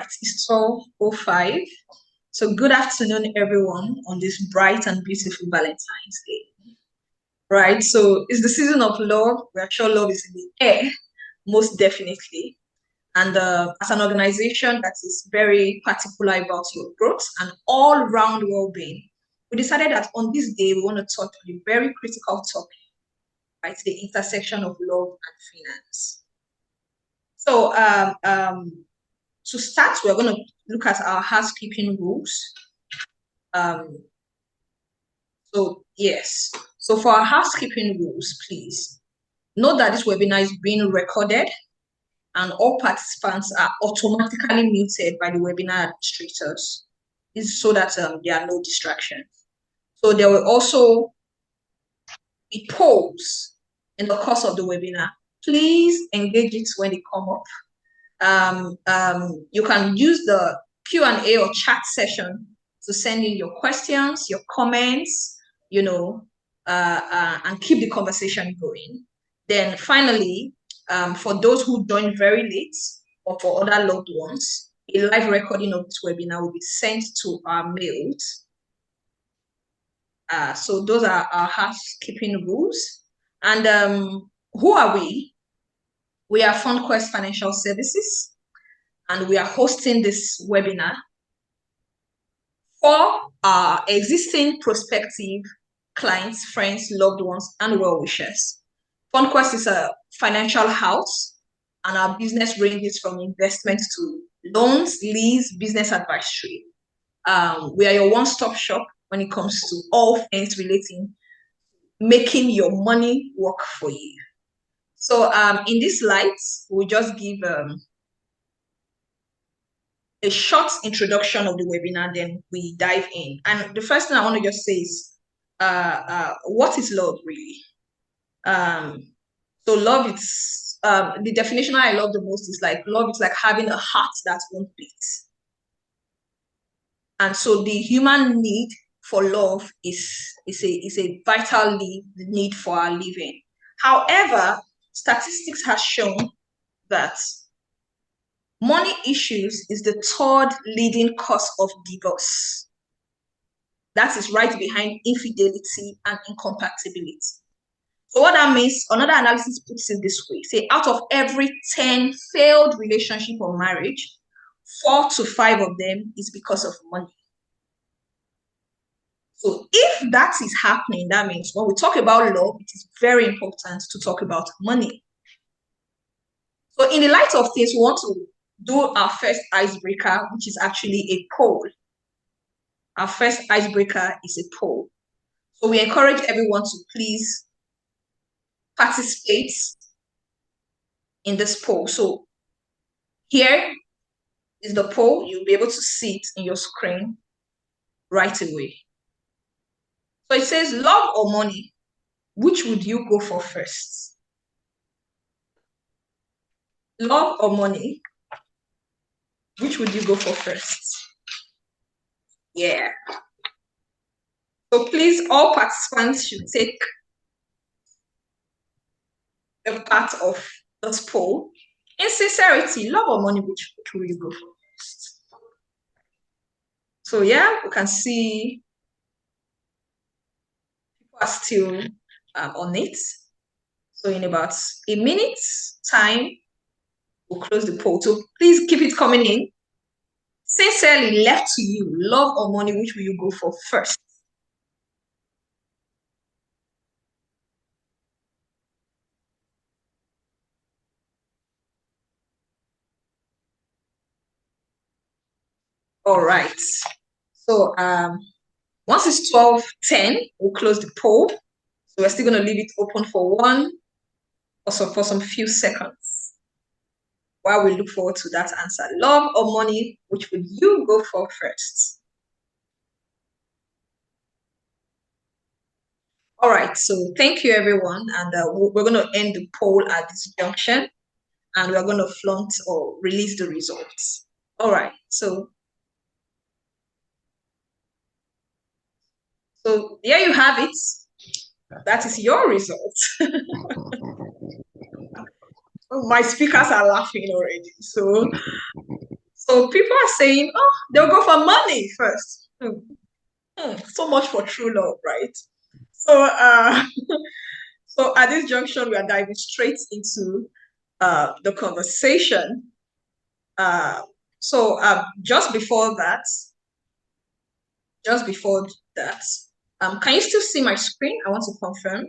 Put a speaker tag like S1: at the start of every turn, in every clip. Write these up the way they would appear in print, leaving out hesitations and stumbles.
S1: right, it's 12:05. So good afternoon, everyone, on this bright and beautiful Valentine's Day. Right, so it's the season of love. We're sure love is in the air, most definitely. And as an organization that is very particular about your growth and all-round well-being, we decided that on this day, we want to touch on a very critical topic, right? The intersection of love and finance. So to start, we're going to look at our housekeeping rules. So for our housekeeping rules, please note that this webinar is being recorded and all participants are automatically muted by the webinar administrators. This is so that there are no distractions. So there will also be polls in the course of the webinar. Please engage it when they come up. You can use the Q&A or chat session to send in your questions, your comments, and keep the conversation going. Then finally, for those who joined very late or for other loved ones, a live recording of this webinar will be sent to our mails. So those are our housekeeping rules. And who are we? We are FundQuest Financial Services, and we are hosting this webinar for our existing prospective clients, friends, loved ones, and well-wishers. FundQuest is a financial house, and our business ranges from investment to loans, lease, business advisory. We are your one-stop shop when it comes to all things relating to making your money work for you. So in this light, we'll just give a short introduction of the webinar, then we dive in. And the first thing I want to just say is, what is love really? So love is, the definition I love the most is like, love is like having a heart that won't beat. And so the human need for love is a vital need for our living. However, statistics has shown that money issues is the third leading cause of divorce. That is right behind infidelity and incompatibility. So what that means, another analysis puts it this way, say out of every 10 failed relationship or marriage, 4 to 5 of them is because of money. So if that is happening, that means when we talk about love, it is very important to talk about money. So in the light of things, we want to do our first icebreaker, which is actually a poll. Our first icebreaker is a poll. So we encourage everyone to please participate in this poll. So here is the poll. You'll be able to see it in your screen right away. So it says, love or money, which would you go for first? Love or money, which would you go for first? Yeah. So please, all participants should take a part of this poll. In sincerity, love or money, which will you go for first? So yeah, we can see people are still on it. So in about a minute's time, we'll close the poll. So please keep it coming in. Sincerely, left to you, love or money, which will you go for first? All right. So once it's 12:10, we'll close the poll. So we're still going to leave it open for for some few seconds while we look forward to that answer. Love or money, which would you go for first? All right, so thank you, everyone. And we're going to end the poll at this junction, and we're going to flaunt or release the results. All right, so there you have it. That is your result. My speakers are laughing already. So So people are saying, oh, they'll go for money first. So much for true love, right? So so at this junction, we are diving straight into the conversation. So just before that, can you still see my screen? I want to confirm.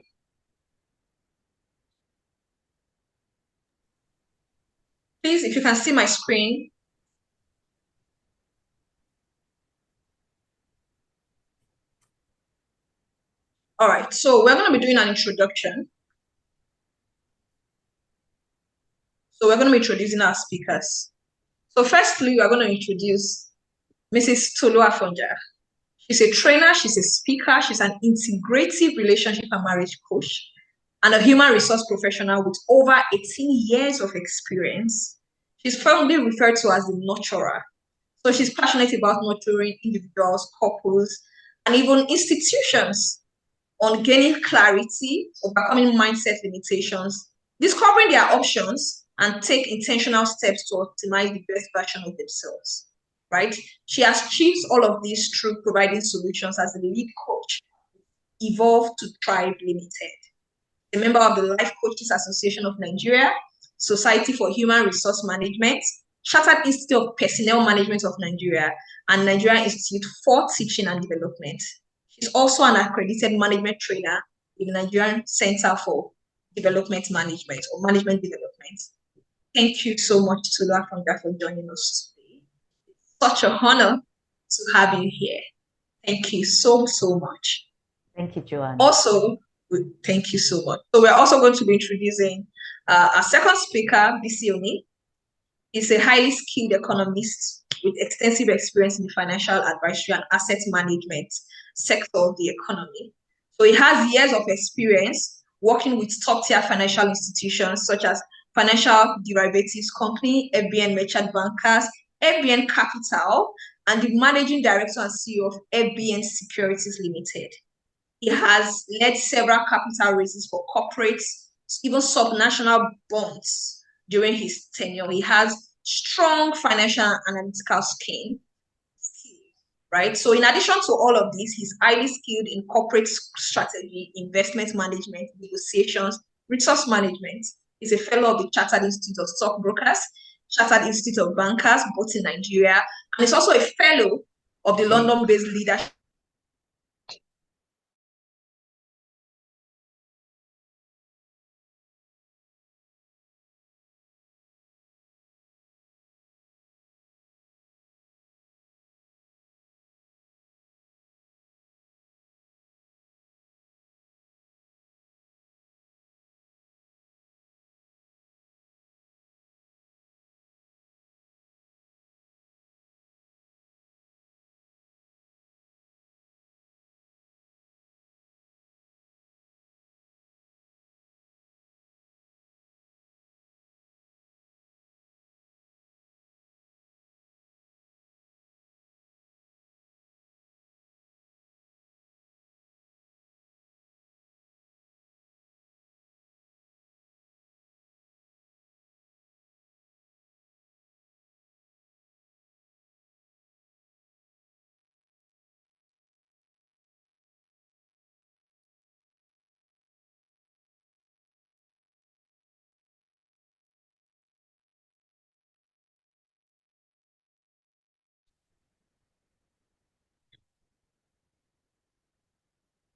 S1: Please, if you can see my screen. All right, so we're going to be doing an introduction. So we're going to be introducing our speakers. So firstly, we're going to introduce Mrs. Tolu Afonja. She's a trainer, she's a speaker, she's an integrative relationship and marriage coach, and a human resource professional with over 18 years of experience. She's firmly referred to as the nurturer. So she's passionate about nurturing individuals, couples, and even institutions on gaining clarity, overcoming mindset limitations, discovering their options, and take intentional steps to optimize the best version of themselves, right? She achieves all of this through providing solutions as a lead coach, Evolve to Thrive Limited, a member of the Life Coaches Association of Nigeria, Society for Human Resource Management, Chartered Institute of Personnel Management of Nigeria, and Nigerian Institute for Teaching and Development. She's also an accredited management trainer in the Nigerian Center for Development Management or Management Development. Thank you so much, Tolu Afonja, for joining us today. It's such an honor to have you here. Thank you so much.
S2: Thank you, Joanne.
S1: Also, thank you so much. So we're also going to be introducing our second speaker, Bisi Oni. He's a highly skilled economist with extensive experience in the financial advisory and asset management sector of the economy. So he has years of experience working with top-tier financial institutions such as Financial Derivatives Company, FBN Merchant Bankers, FBN Capital, and the Managing Director and CEO of FBN Securities Limited. He has led several capital raises for corporates, even subnational bonds during his tenure. He has strong financial analytical skill, right? So in addition to all of this, he's highly skilled in corporate strategy, investment management, negotiations, resource management. He's a fellow of the Chartered Institute of Stockbrokers, Chartered Institute of Bankers, both in Nigeria, and he's also a fellow of the London-based leadership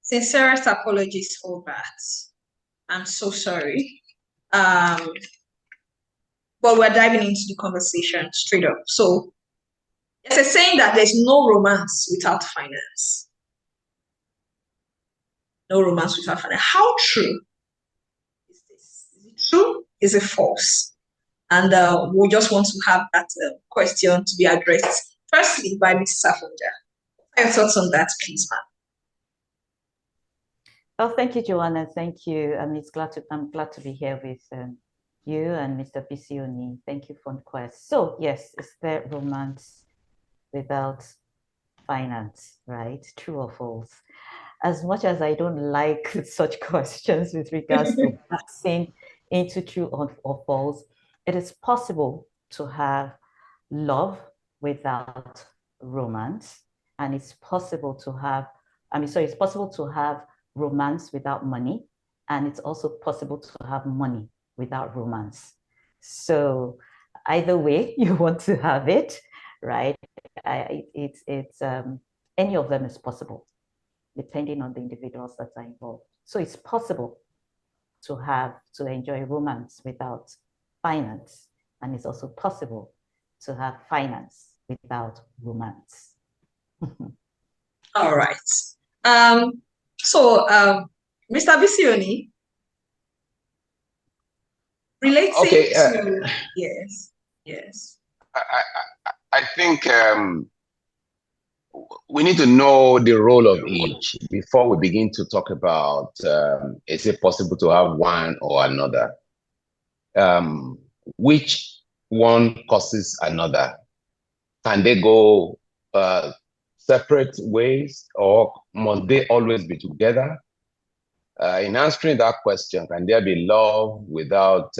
S1: Sincerest apologies for that. I'm so sorry. But we're diving into the conversation straight up. So there's a saying that there's no romance without finance. No romance without finance. How true is this? Is it true? Is it false? And we just want to have that question to be addressed. Firstly, by Mrs. Afonja. What are your thoughts on that, please, ma'am?
S2: Well, thank you, Joanna. Thank you. I'm glad to be here with you and Mr. Bisi Oni. Thank you, FundQuest. So yes, is there romance without finance, right? True or false? As much as I don't like such questions with regards to passing into true or false, it is possible to have love without romance, and it's possible to have, it's possible to have romance without money, and it's also possible to have money without romance. So either way you want to have it, right? Any of them is possible, depending on the individuals that are involved. So it's possible to enjoy romance without finance, and it's also possible to have finance without romance.
S1: All right. Mr. Bisi Oni, relating to yes.
S3: I think we need to know the role of each before we begin to talk about is it possible to have one or another? Which one causes another? Can they go separate ways, or must they always be together? In answering that question, can there be love without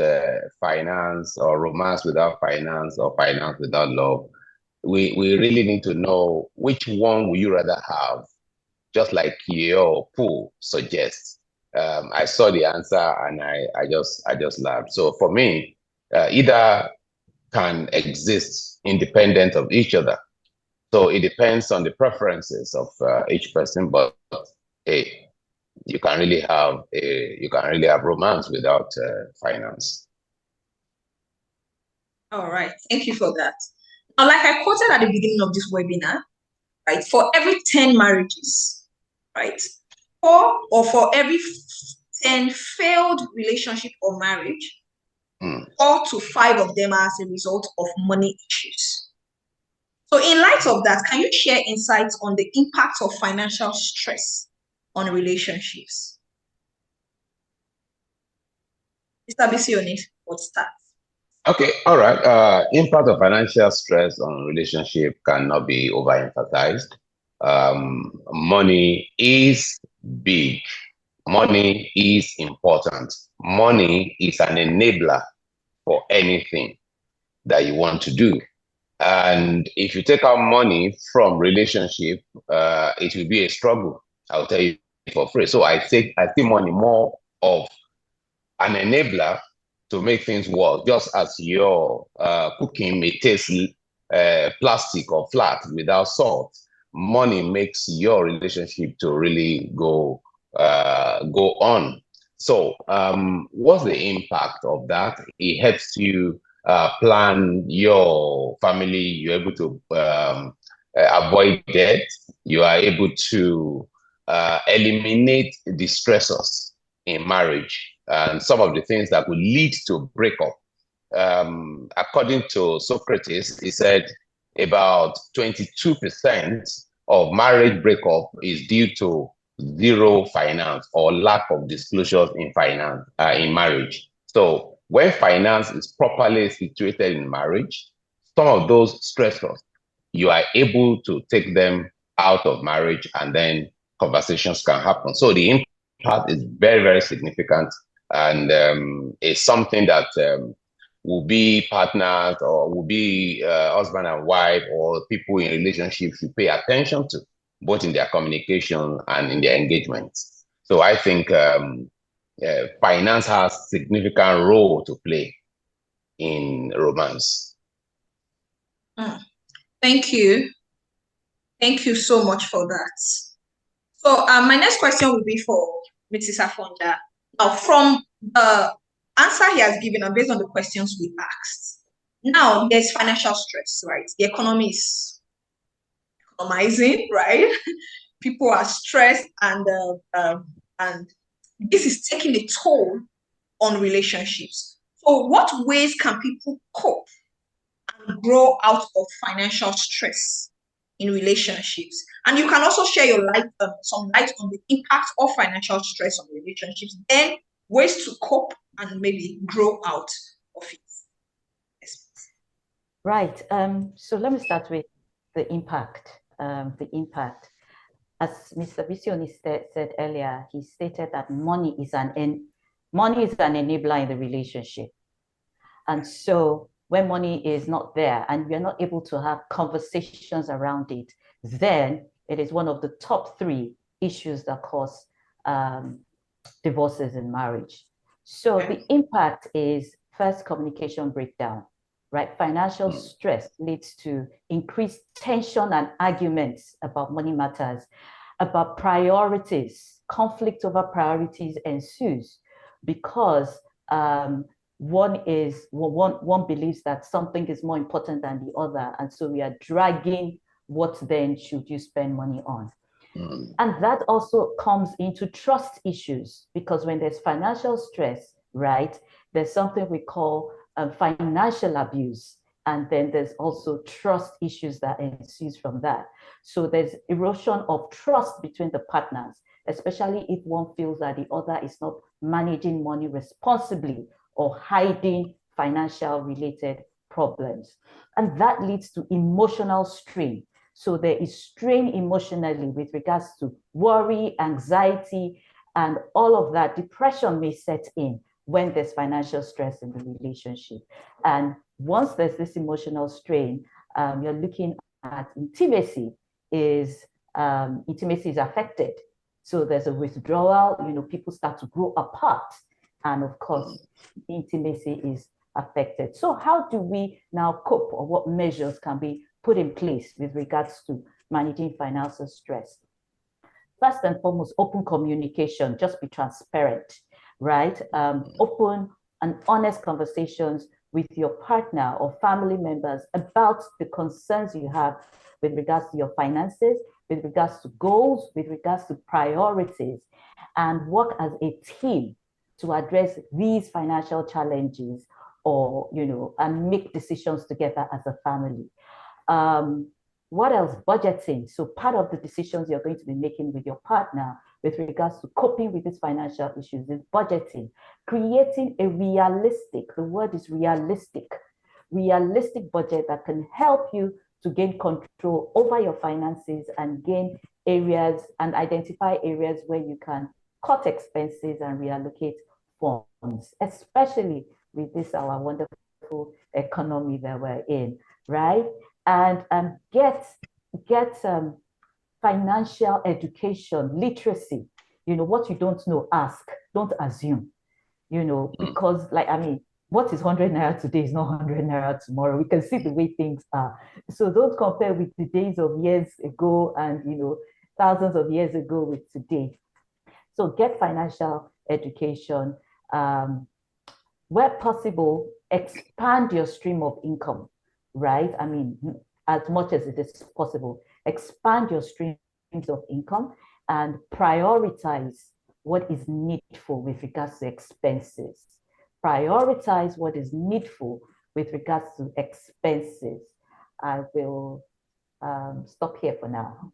S3: finance, or romance without finance, or finance without love? We really need to know which one would you rather have, just like your poll suggests. I saw the answer and I just laughed. So for me, either can exist independent of each other. So it depends on the preferences of each person, but hey, you can really have romance without finance.
S1: All right, thank you for that. Now, like I quoted at the beginning of this webinar, right, for every 10 marriages, right, for every 10 failed relationship or marriage, 4 to 5 of them are as a result of money issues. So in light of that, can you share insights on the impact of financial stress on relationships? Mr. Bisi Oni, what starts?
S3: Okay, all right. Impact of financial stress on relationship cannot be overemphasized. Money is big. Money is important. Money is an enabler for anything that you want to do. And if you take out money from relationship, it will be a struggle. I'll tell you for free. So I see money more of an enabler to make things work, just as your cooking may taste plastic or flat without salt. Money makes your relationship to really go on. So what's the impact of that? It helps you plan your family. You're able to avoid debt. You are able to eliminate the stressors in marriage and some of the things that will lead to breakup. According to Socrates, he said about 22% of marriage breakup is due to zero finance or lack of disclosures in finance in marriage. So when finance is properly situated in marriage, some of those stressors, you are able to take them out of marriage, and then conversations can happen. So the impact is very, very significant, and it's something that will be partners or will be husband and wife or people in relationships should pay attention to, both in their communication and in their engagements. So I think finance has significant role to play in romance.
S1: Thank you. Thank you so much for that. So my next question will be for Mrs. Afonja. Now, from the answer he has given and based on the questions we asked, now there's financial stress, right? The economy is economizing, right? People are stressed, and this is taking a toll on relationships. So what ways can people cope and grow out of financial stress in relationships? And you can also share your some light on the impact of financial stress on relationships, then ways to cope and maybe grow out of it. Yes.
S2: Right. So let me start with the impact. As Mr. Bisi Oni said earlier, he stated that money is an enabler in the relationship. And so when money is not there and we are not able to have conversations around it, then it is one of the top 3 issues that cause divorces in marriage. So the impact is first, communication breakdown, right? Financial stress leads to increased tension and arguments about money matters, about priorities. Conflict over priorities ensues because one believes that something is more important than the other, and so we are dragging what then should you spend money on. And that also comes into trust issues, because when there's financial stress, right, there's something we call financial abuse. And then there's also trust issues that ensues from that. So there's erosion of trust between the partners, especially if one feels that the other is not managing money responsibly or hiding financial related problems. And that leads to emotional strain. So there is strain emotionally with regards to worry, anxiety, and all of that. Depression may set in when there's financial stress in the relationship. And once there's this emotional strain, you're looking at intimacy is affected. So there's a withdrawal, people start to grow apart. And of course, intimacy is affected. So how do we now cope, or what measures can be put in place with regards to managing financial stress? First and foremost, open communication. Just be transparent, right? Open and honest conversations with your partner or family members about the concerns you have with regards to your finances, with regards to goals, with regards to priorities, and work as a team to address these financial challenges, or, and make decisions together as a family. What else? Budgeting. So part of the decisions you're going to be making with your partner with regards to coping with these financial issues is budgeting, creating a realistic, the word is realistic budget that can help you to gain control over your finances and gain areas and identify areas where you can cut expenses and reallocate funds, especially with this, our wonderful economy that we're in, right? And get financial education, literacy. What you don't know, ask, don't assume, because what is 100 naira today is not 100 naira tomorrow. We can see the way things are. So don't compare with the days of years ago and, thousands of years ago with today. So get financial education. Where possible, expand your stream of income, right? As much as it is possible, expand your streams of income and prioritize what is needful with regards to expenses. Prioritize what is needful with regards to expenses. I will stop here for now.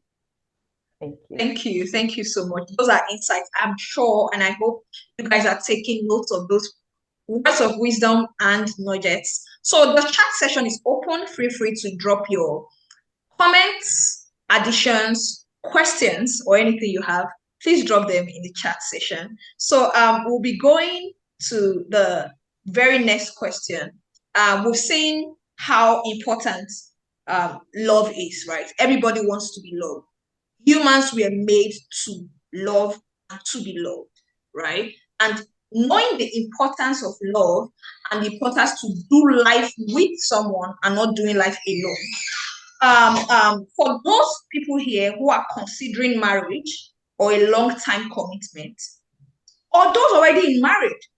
S2: Thank you.
S1: Thank you. Thank you so much. Those are insights, I'm sure, and I hope you guys are taking notes of those words of wisdom and nuggets. So the chat session is open. Feel free to drop your comments, additions, questions, or anything you have. Please drop them in the chat session. So we'll be going to the very next question. We've seen how important love is, right? Everybody wants to be loved. Humans were made to love and to be loved, right? And knowing the importance of love and the importance to do life with someone and not doing life alone. For those people here who are considering marriage or a long-time commitment, or those already in marriage,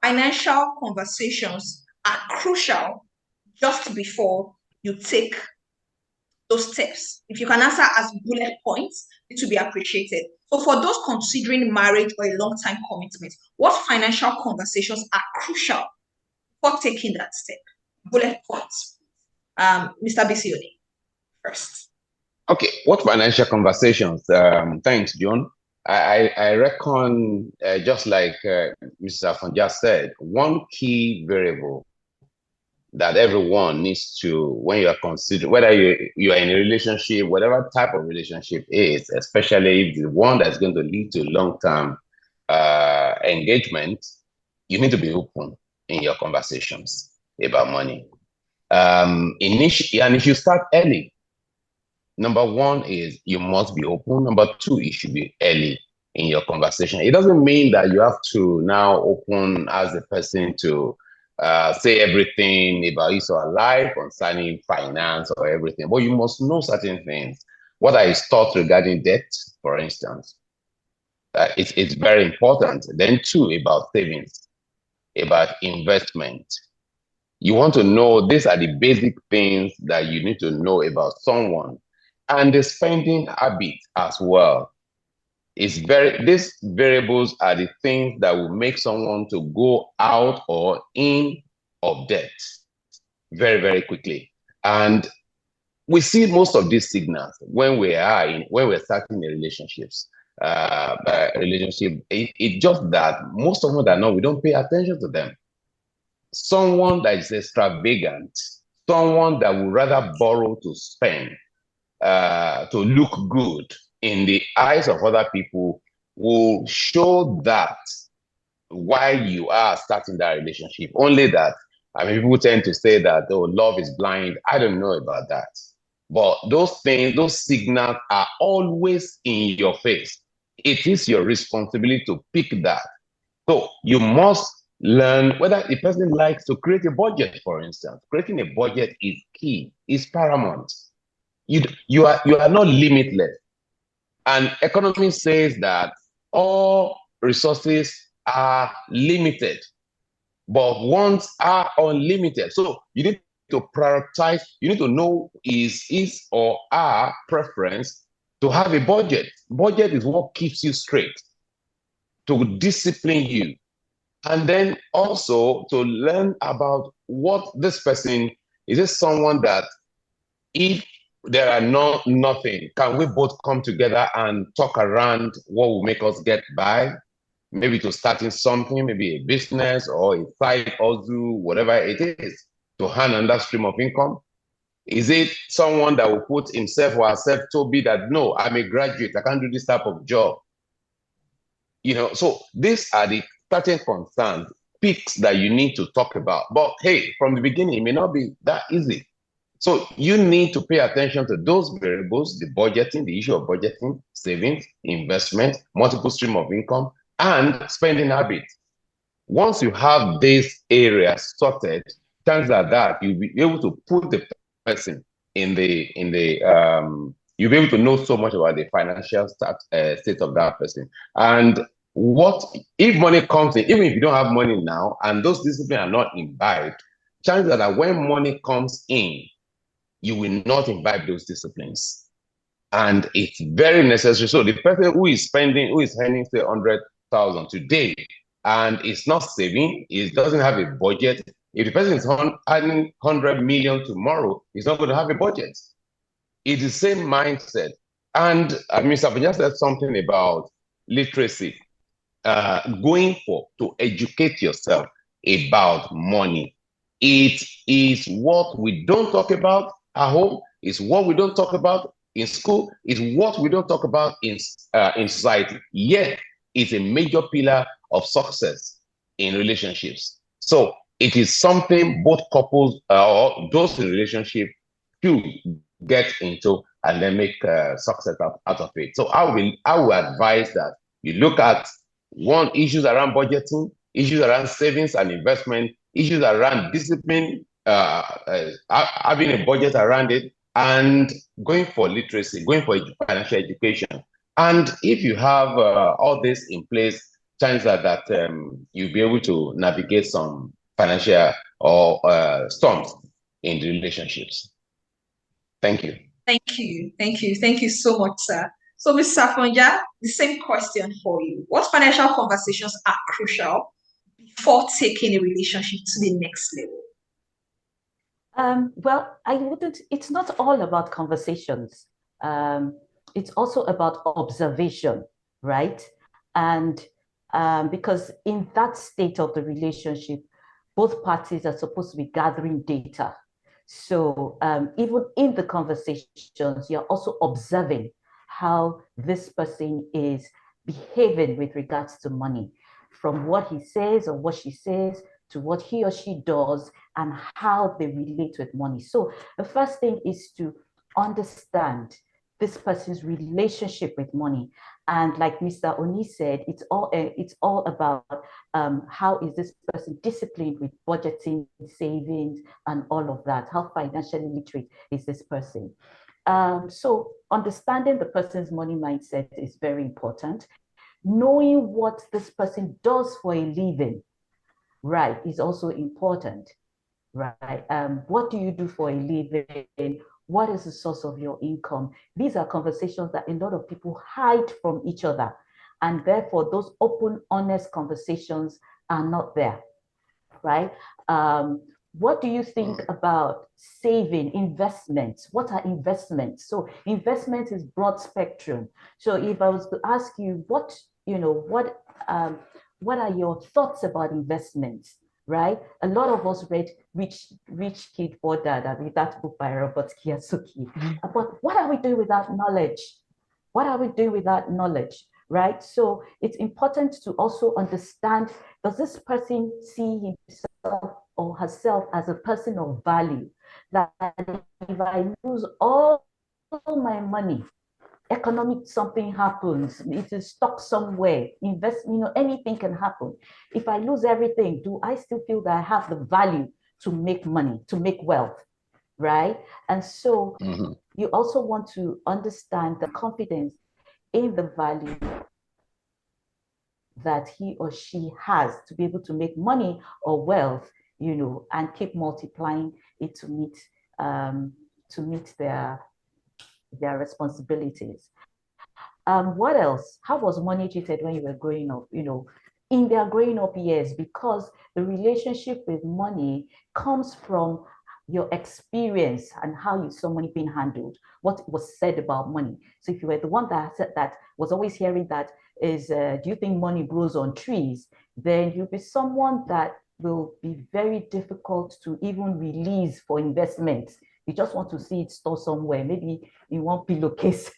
S1: financial conversations are crucial just before you take those steps. If you can answer as bullet points, it will be appreciated. So for those considering marriage or a long-time commitment, what financial conversations are crucial for taking that step? Bullet points. Mr. Bisi Oni, first.
S3: Okay, what financial conversations? Thanks, John. I reckon, just like Mrs. Afonja said, one key variable that everyone needs to, when you are considering, whether you are in a relationship, whatever type of relationship is, especially if the one that's going to lead to long-term engagement, you need to be open in your conversations about money. Initially, and if you start early, number one is you must be open. Number two, it should be early in your conversation. It doesn't mean that you have to now open as a person to say everything about your life concerning finance or everything, but you must know certain things. What are his thoughts regarding debt, for instance? It's very important. Then two, about savings, about investment. You want to know, these are the basic things that you need to know about someone. And the spending habit as well. These variables are the things that will make someone to go out or in of debt very, very quickly. And we see most of these signals when we're starting a relationships. It's just that most of them that know, we don't pay attention to them. Someone that is extravagant, someone that would rather borrow to spend, to look good in the eyes of other people, will show that why you are starting that relationship. Only that, I mean, people tend to say that, oh, love is blind. I don't know about that. But those things, those signals are always in your face. It is your responsibility to pick that. So you must learn whether the person likes to create a budget, for instance. Creating a budget is key, is paramount. You are not limitless. And economy says that all resources are limited, but wants are unlimited. So you need to prioritize, you need to know is or our preference to have a budget. Budget is what keeps you straight, to discipline you. And then also to learn about what this person, is this someone that if there are nothing, can we both come together and talk around what will make us get by? Maybe to starting something, maybe a business or a side hustle, whatever it is, to hand another stream of income. Is it someone that will put himself or herself to be that, no, I'm a graduate, I can't do this type of job? So these are the certain concerns, picks that you need to talk about. But hey, from the beginning, it may not be that easy. So you need to pay attention to those variables, the budgeting, the issue of budgeting, savings, investment, multiple stream of income, and spending habits. Once you have these areas sorted, chances are that you'll be able to put the person you'll be able to know so much about the financial state of that person. And if money comes in, even if you don't have money now, and those disciplines are not imbibed, chances are that when money comes in, you will not imbibe those disciplines. And it's very necessary. So the person who is earning, say, 100,000 today, and is not saving, it doesn't have a budget. If the person is earning 100 million tomorrow, he's not going to have a budget. It's the same mindset. And Mr. Afonja said something about literacy, to educate yourself about money. It is what we don't talk about at home, it's what we don't talk about in school, it's what we don't talk about in society. Yet, it's a major pillar of success in relationships. So it is something both couples or those in relationship should get into and then make success out of it. So I will advise that you look at issues around budgeting, issues around savings and investment, issues around discipline, having a budget around it, and going for literacy, going for financial education. And if you have all this in place, chances are that you'll be able to navigate some financial or storms in the relationships. Thank you.
S1: Thank you. Thank you. Thank you so much, sir. So, Mr. Afonja, the same question for you. What financial conversations are crucial before taking a relationship to the next level?
S2: Well, it's not all about conversations. It's also about observation, right? And because in that state of the relationship, both parties are supposed to be gathering data. So even in the conversations, you're also observing how this person is behaving with regards to money, from what he says or what she says to what he or she does and how they relate with money. So the first thing is to understand this person's relationship with money. And like Mr. Oni said, it's all about how is this person disciplined with budgeting, savings, and all of that? How financially literate is this person? So understanding the person's money mindset is very important. Knowing what this person does for a living, right, is also important, right? What do you do for a living? What is the source of your income? These are conversations that a lot of people hide from each other. And therefore, those open, honest conversations are not there, right? What do you think about saving, investments? What are investments? So investment is broad spectrum. So if I was to ask you, what are your thoughts about investments, right? A lot of us read Rich Kid Poor Dad, I mean, that book by Robert Kiyosaki. But what are we doing without knowledge? What are we doing without knowledge, right? So it's important to also understand, does this person see himself or herself as a person of value? That if I lose all my money, economic something happens, it is stuck somewhere, anything can happen. If I lose everything, do I still feel that I have the value to make money, to make wealth, right? And so you also want to understand the confidence in the value that he or she has to be able to make money or wealth, and keep multiplying it to meet their responsibilities. What else? How was money treated when you were growing up? In their growing up years, because the relationship with money comes from your experience and how you saw money being handled, what was said about money. So if you were the one that said that, was always hearing that is, do you think money grows on trees? Then you'll be someone that will be very difficult to even release for investment. You just want to see it stored somewhere, maybe in one pillowcase.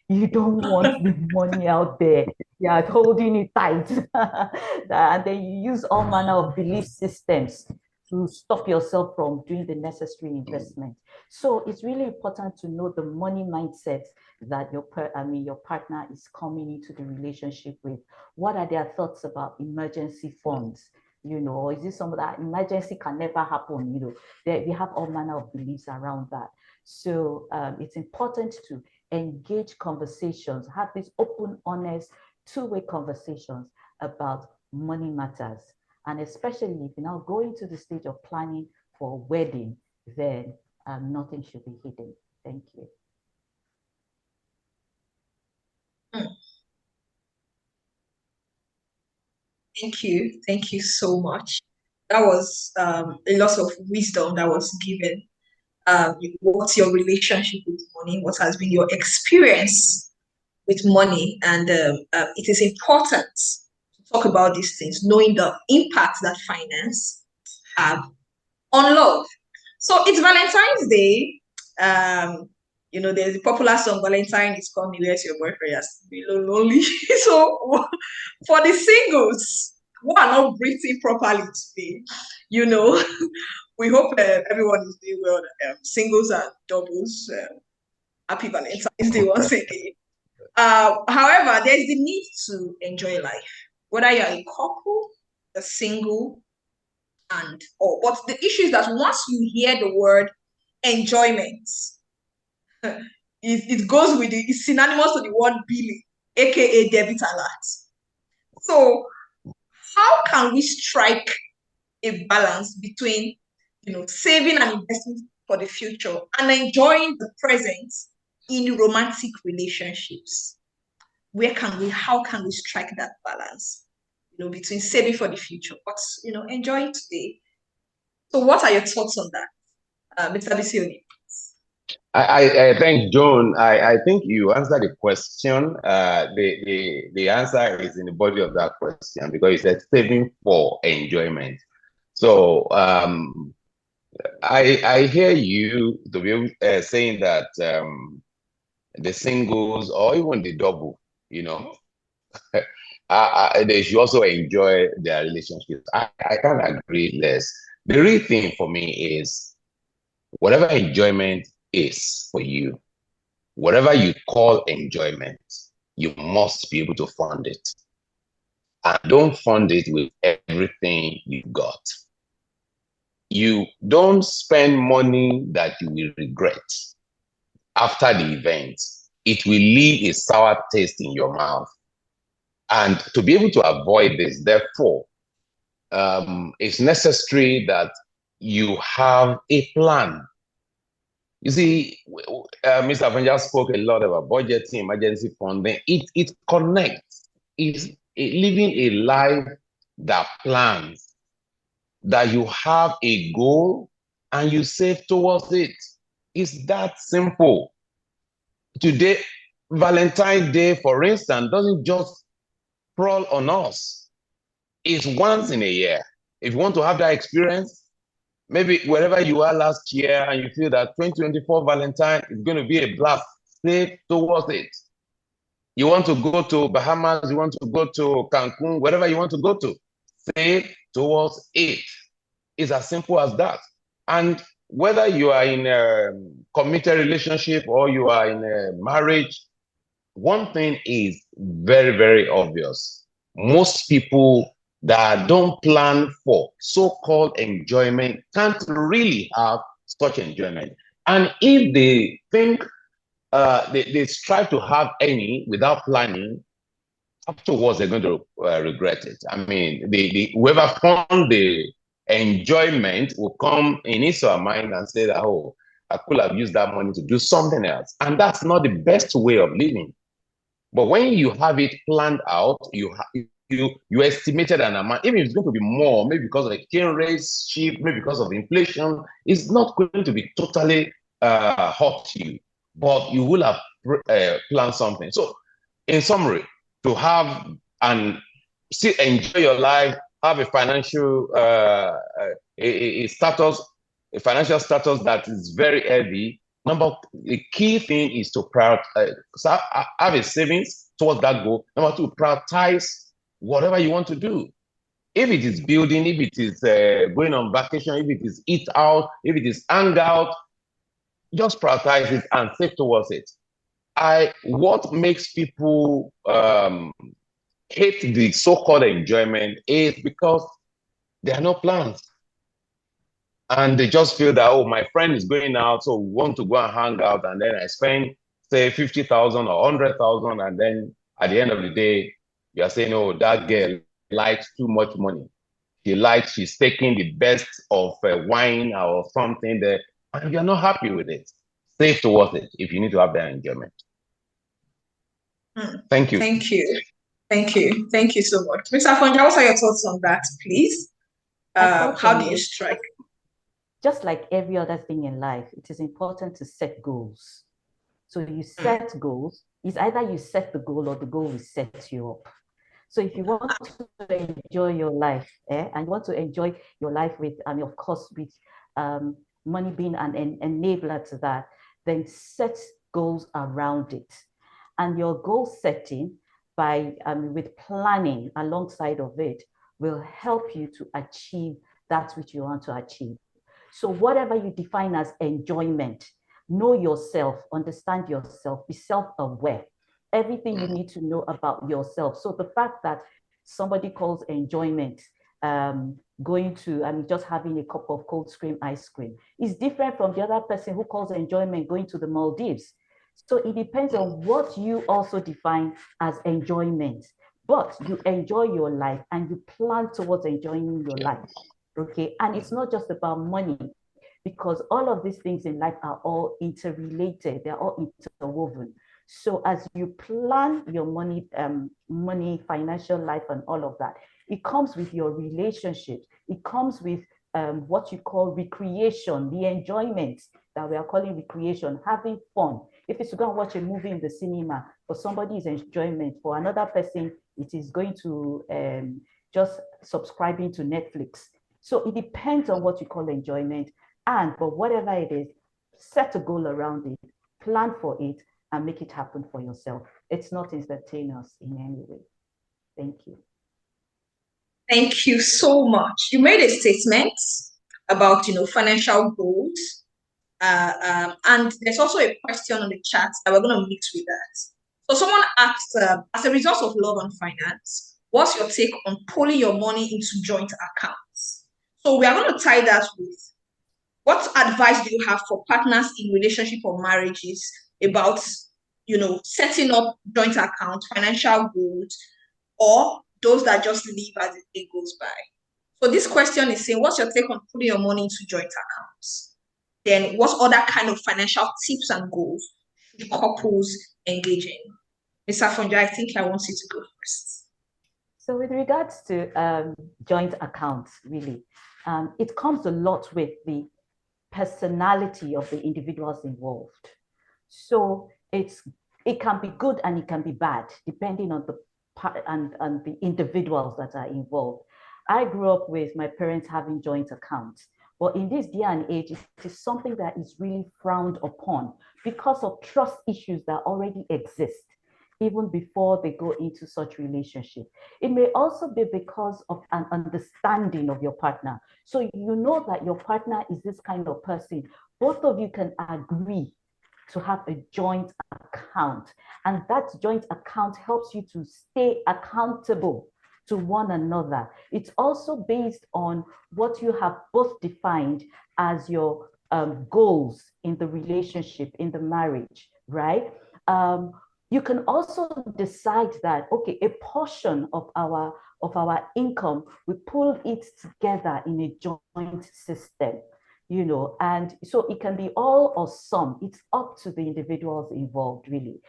S2: You don't want the money out there. Yeah, holding it tight. And then you use all manner of belief systems to stop yourself from doing the necessary investment. So it's really important to know the money mindset that your partner is coming into the relationship with. What are their thoughts about emergency funds? Or is this something that emergency can never happen? We have all manner of beliefs around that. So it's important to engage conversations, have these open, honest, two-way conversations about money matters. And especially if you're now going to the stage of planning for a wedding, then nothing should be hidden. Thank you.
S1: Thank you. Thank you so much. That was a lot of wisdom that was given. What's your relationship with money? What has been your experience with money? And it is important to talk about these things, knowing the impact that finance have on love. So it's Valentine's Day. There's a popular song, Valentine is coming, where's your boyfriend? Yes, be lonely. So for the singles who are not breathing properly today, we hope everyone is doing well. Singles and doubles, happy Valentine's Day once again. However, there's the need to enjoy life, whether you're a couple, a single, but the issue is that once you hear the word enjoyment, it goes with it's synonymous to the word billing, aka debit alert. So how can we strike a balance between saving and investing for the future and enjoying the present in romantic relationships? How can we strike that balance between saving for the future but enjoying today? So what are your thoughts on that, Mr. Bisi Oni?
S3: I thank John. I think you answered the question. The answer is in the body of that question, because you said saving for enjoyment. So I hear you to be saying that the singles or even the double, they should also enjoy their relationships. I can't agree less. The real thing for me is whatever enjoyment is for you, whatever you call enjoyment, you must be able to fund it. And don't fund it with everything you got. You don't spend money that you will regret after the event. It will leave a sour taste in your mouth. And to be able to avoid this, therefore, it's necessary that you have a plan. You see, Mr. Afonja spoke a lot about budgeting, emergency funding. It connects. It's living a life that plans, that you have a goal and you save towards it. It's that simple. Today, Valentine's Day, for instance, doesn't just crawl on us. It's once in a year. If you want to have that experience, maybe wherever you are last year and you feel that 2024 Valentine is going to be a blast, save towards it. You want to go to Bahamas, you want to go to Cancun, wherever you want to go to, save towards it. It's as simple as that. And whether you are in a committed relationship or you are in a marriage, one thing is very, very obvious. Most people that don't plan for so-called enjoyment can't really have such enjoyment. And if they think they strive to have any without planning, afterwards they're going to regret it. I mean, whoever found the enjoyment will come in his or her mind and say that, oh, I could have used that money to do something else. And that's not the best way of living. But when you have it planned out, you estimated an amount, even if it's going to be more, maybe because of exchange rates shift, maybe because of inflation, it's not going to be totally hot to you, but you will have planned something. So, in summary, to have and still enjoy your life, have a financial a status, a financial status that is very heavy. The key thing is to prioritize, have a savings towards that goal. Number two, prioritize whatever you want to do. If it is building, if it is going on vacation, if it is eat out, if it is hang out, just prioritize it and save towards it. What makes people hate the so-called enjoyment is because there are no plans. And they just feel that, oh, my friend is going out, so we want to go and hang out, and then I spend, say, 50,000 or 100,000, and then at the end of the day, you are saying, oh, that girl likes too much money. She's taking the best of wine or something there, and you're not happy with it. Save towards it if you need to have that enjoyment. Thank you.
S1: Thank you. Thank you. Thank you so much. Mr. Afonja, what are your thoughts on that, please? How do you strike?
S2: Just like every other thing in life, it is important to set goals. So you set goals. It's either you set the goal or the goal will set you up. So if you want to enjoy your life, and you want to enjoy your life with, and of course, with money being an enabler to that, then set goals around it. And your goal setting by with planning alongside of it will help you to achieve that which you want to achieve. So whatever you define as enjoyment, know yourself, understand yourself, be self-aware. Everything you need to know about yourself. So the fact that somebody calls enjoyment going to, just having a cup of cold ice cream is different from the other person who calls enjoyment going to the Maldives. So it depends on what you also define as enjoyment. But you enjoy your life and you plan towards enjoying your life. Okay, and it's not just about money, because all of these things in life are all interrelated, they're all interwoven. So as you plan your money, financial life, and all of that, it comes with your relationships. It comes with what you call recreation, the enjoyment that we are calling recreation, having fun. If it's to go and watch a movie in the cinema, for somebody is enjoyment. For another person, it is going to just subscribing to Netflix. So it depends on what you call enjoyment. But whatever it is, set a goal around it, plan for it, and make it happen for yourself. It's not instantaneous in any way. Thank you.
S1: Thank you so much. You made a statement about, financial goals. And there's also a question on the chat that we're going to mix with that. So someone asked, as a result of love and finance, what's your take on pulling your money into joint accounts? So we are going to tie that with, what advice do you have for partners in relationship or marriages about, setting up joint accounts, financial goals, or those that just live as the day goes by? So this question is saying, what's your take on putting your money into joint accounts? Then what other kind of financial tips and goals should couples engage in? Mr. Afonja, I think I want you to go first.
S2: So with regards to joint accounts, really, it comes a lot with the personality of the individuals involved. So it can be good and it can be bad, depending on the and the individuals that are involved. I grew up with my parents having joint accounts, but in this day and age, it is something that is really frowned upon because of trust issues that already exist even before they go into such relationship. It may also be because of an understanding of your partner. So you know that your partner is this kind of person. Both of you can agree to have a joint account, and that joint account helps you to stay accountable to one another. It's also based on what you have both defined as your goals in the relationship, in the marriage, right? You can also decide that, okay, a portion of our income, we pull it together in a joint system, and so it can be all or some. It's up to the individuals involved, really.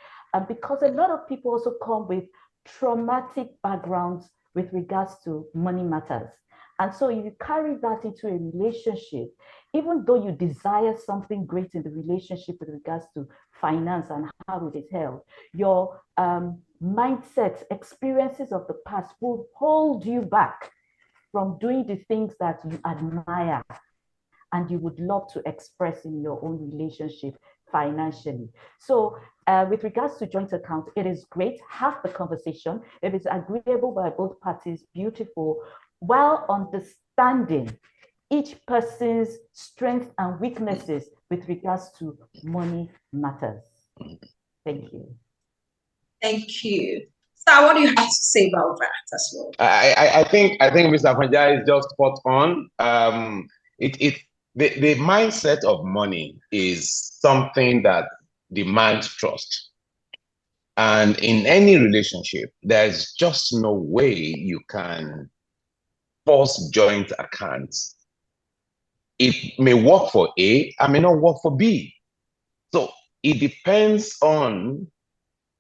S2: Because a lot of people also come with traumatic backgrounds with regards to money matters. And so if you carry that into a relationship, even though you desire something great in the relationship with regards to finance and how it is held, your mindsets, experiences of the past will hold you back from doing the things that you admire and you would love to express in your own relationship financially. So with regards to joint account, it is great. Have the conversation. If it's agreeable by both parties, beautiful, while understanding each person's strengths and weaknesses with regards to money matters. Thank you.
S1: Thank you. Sir, what do you have to say about that as well?
S3: I think Mr. Afonja is just spot on. The mindset of money is something that demands trust. And in any relationship, there's just no way you can force joint accounts. It may work for A, I may not work for B. So it depends on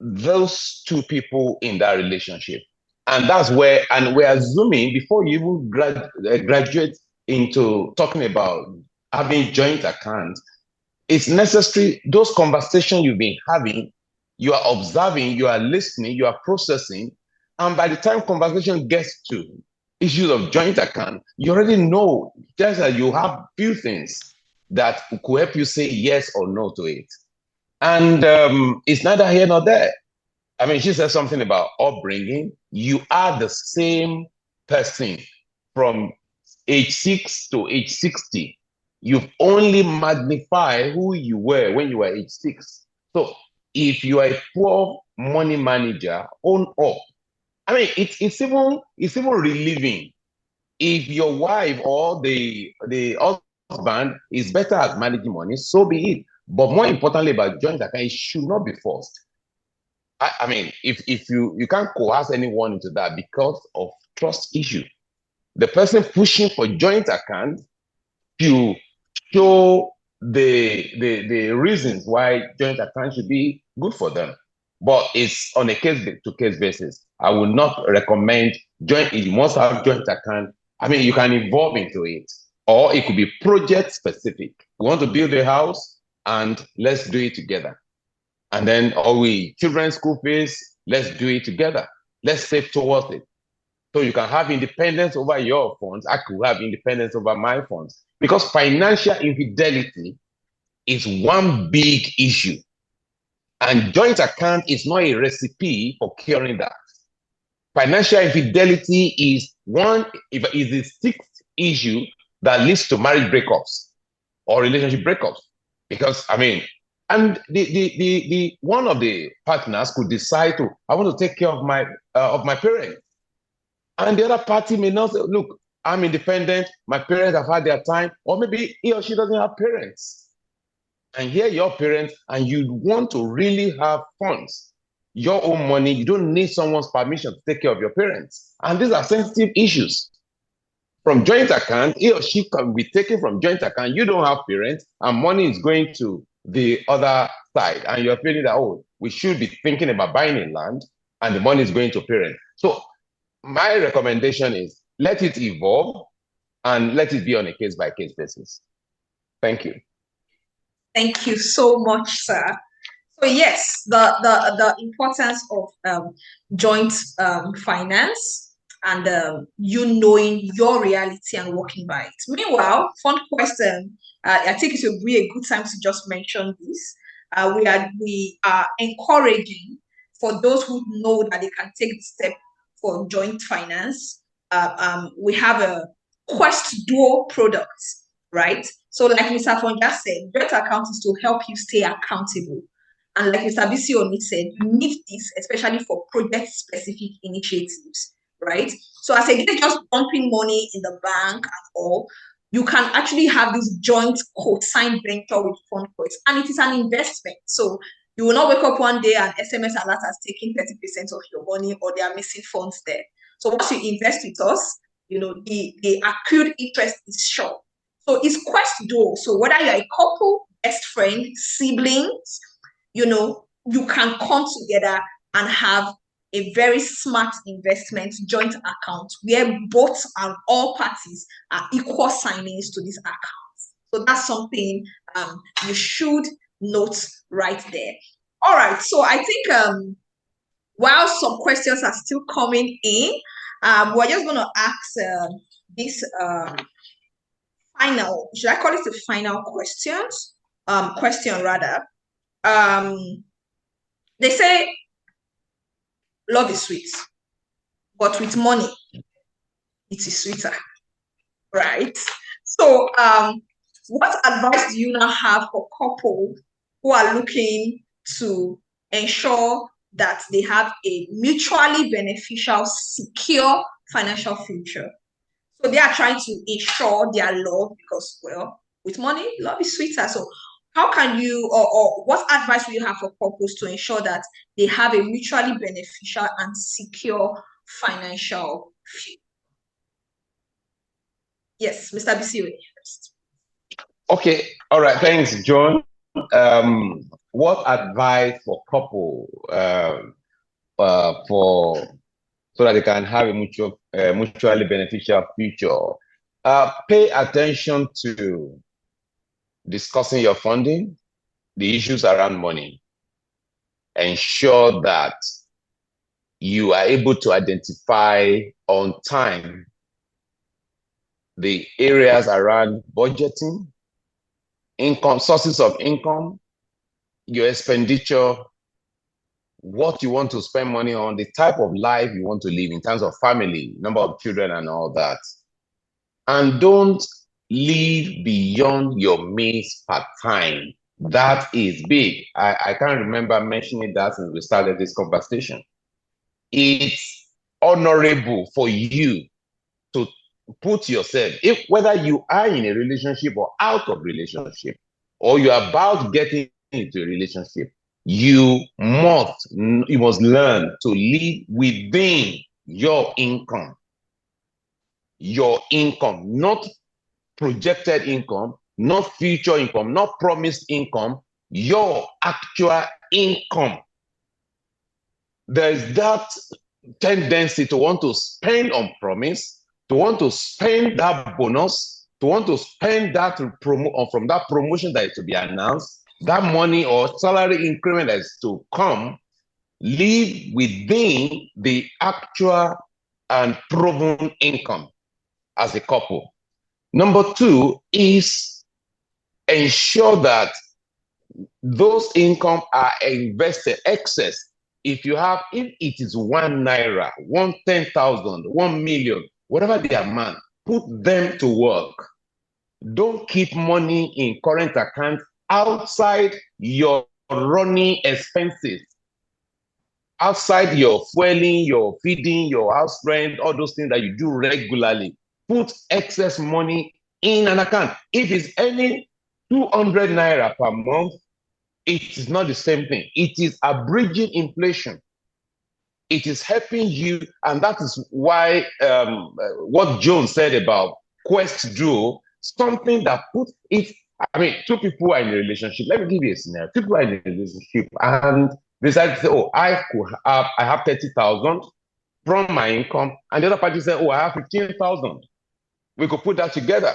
S3: those two people in that relationship. And that's where, and we're assuming before you even graduate into talking about having joint accounts, it's necessary, those conversations you've been having, you are observing, you are listening, you are processing, and by the time conversation gets to issues of joint account, you already know just that you have few things that could help you say yes or no to it. And it's neither here nor there. I mean, she said something about upbringing. You are the same person from age 6 to age 60. You've only magnified who you were when you were age 6. So if you are a poor money manager, own up. I mean, it's even relieving. If your wife or the husband is better at managing money, so be it. But more importantly about joint account, it should not be forced. I mean, if you can't coerce anyone into that because of trust issue. The person pushing for joint account to show the reasons why joint account should be good for them. But it's on a case-to-case basis. I would not recommend joint. You must have joint account. I mean, you can evolve into it, or it could be project specific. We want to build a house, and let's do it together. And then, children's school fees, let's do it together. Let's save towards it. So you can have independence over your funds. I could have independence over my funds. Because financial infidelity is one big issue. And joint account is not a recipe for curing that. Financial infidelity is the sixth issue that leads to marriage breakups or relationship breakups. Because and the one of the partners could decide to, I want to take care of my parents, and the other party may not say, look, I'm independent, my parents have had their time, or maybe he or she doesn't have parents. And here your parents, and you want to really have funds, your own money, you don't need someone's permission to take care of your parents. And these are sensitive issues. From joint account, he or she can be taken from joint account. You don't have parents, and money is going to the other side. And you're feeling that, oh, we should be thinking about buying a land, and the money is going to parents. So my recommendation is let it evolve and let it be on a case-by-case basis. Thank you.
S1: Thank you so much, sir. So yes, the importance of joint finance and you knowing your reality and working by it. Meanwhile, FundQuest, I think it would be a good time to just mention this. We are encouraging for those who know that they can take the step for joint finance. We have a Quest Duo product, right? So like Mr. Afonja said, joint account is to help you stay accountable. And like Mr. Bisi Oni said, you need this, especially for project-specific initiatives, right? So as again, just dumping money in the bank and all, you can actually have this joint co-signed venture with FundQuest, and it is an investment. So you will not wake up one day and SMS alert has taken 30% of your money, or they are missing funds there. So once you invest with us, the accrued interest is sure. So it's Quest Duo. So whether you're a couple, best friend, siblings, you can come together and have a very smart investment joint account where both and all parties are equal signings to this account. So that's something you should note right there. All right. So I think while some questions are still coming in, we're just going to ask this final, should I call it the final questions? Question rather. They say love is sweet, but with money, it is sweeter, right? So what advice do you now have for couples who are looking to ensure that they have a mutually beneficial, secure financial future? So they are trying to ensure their love because, well, with money, love is sweeter. So how can you, or what advice will you have for couples to ensure that they have a mutually beneficial and secure financial future? Yes, Mr. Bisi Oni first.
S3: Okay, all right, thanks, John. What advice for couple so that they can have a mutually beneficial future? Pay attention to discussing your funding, the issues around money. Ensure that you are able to identify on time the areas around budgeting, income, sources of income, your expenditure, what you want to spend money on, the type of life you want to live in terms of family, number of children and all that. And don't live beyond your means per time. That is big. I can't remember mentioning that since we started this conversation. It's honorable for you to put yourself, whether you are in a relationship or out of relationship, or you're about getting into a relationship, you must learn to live within your income. Your income, not projected income, not future income, not promised income, your actual income. There's that tendency to want to spend on promise, to want to spend that bonus, to want to spend that from that promotion that is to be announced, that money or salary increment that is to come. Live within the actual and proven income as a couple. Number two is ensure that those income are invested, excess if it is 1 naira, 10,000, 1 million, whatever the amount, put them to work. Don't keep money in current account outside your running expenses, outside your fueling, your feeding, your house rent, all those things that you do regularly. Put excess money in an account. If it's any 200 naira per month, it is not the same thing. It is abridging inflation. It is helping you, and that is why what Joan said about Quest Duo, something that puts it. I mean, two people are in a relationship. Let me give you a scenario. Two people are in a relationship and decide to say, "Oh, I have 30,000 from my income," and the other party said, "Oh, I have 15,000. We could put that together."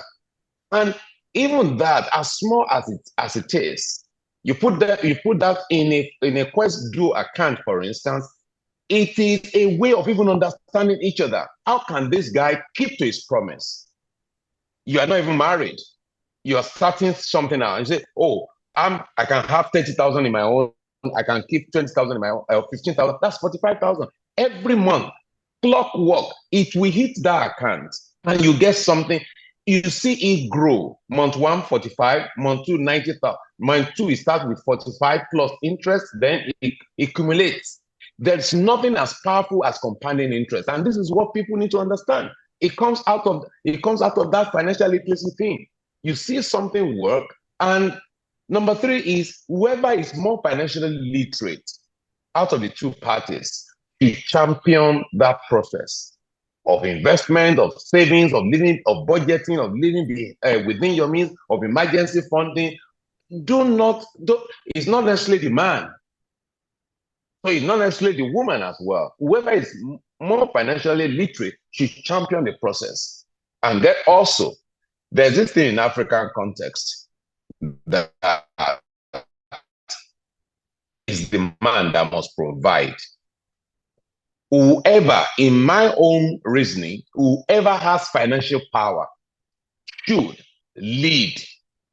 S3: And even that, as small as it is, you put that in a Quest Duo account, for instance. It is a way of even understanding each other. How can this guy keep to his promise? You are not even married. You are starting something out. You say, "Oh, I can have 30,000 in my own. I can keep 20,000 in my own, 15,000. That's 45,000 every month. Clockwork. It will hit that account, and you get something. You see it grow. Month 1, 45. Month 2, 90,000. Month 2, it starts with 45 plus interest. Then it accumulates. There's nothing as powerful as compounding interest, and this is what people need to understand. It comes out of that financial literacy thing. You see something work, and number 3 is whoever is more financially literate out of the two parties, you champion that process of investment, of savings, of living, of budgeting, of living within your means, of emergency funding. It's not necessarily the man. So it's not necessarily the woman as well. Whoever is more financially literate should champion the process. And then also, there's this thing in African context that is the man that must provide. Whoever, in my own reasoning, whoever has financial power should lead,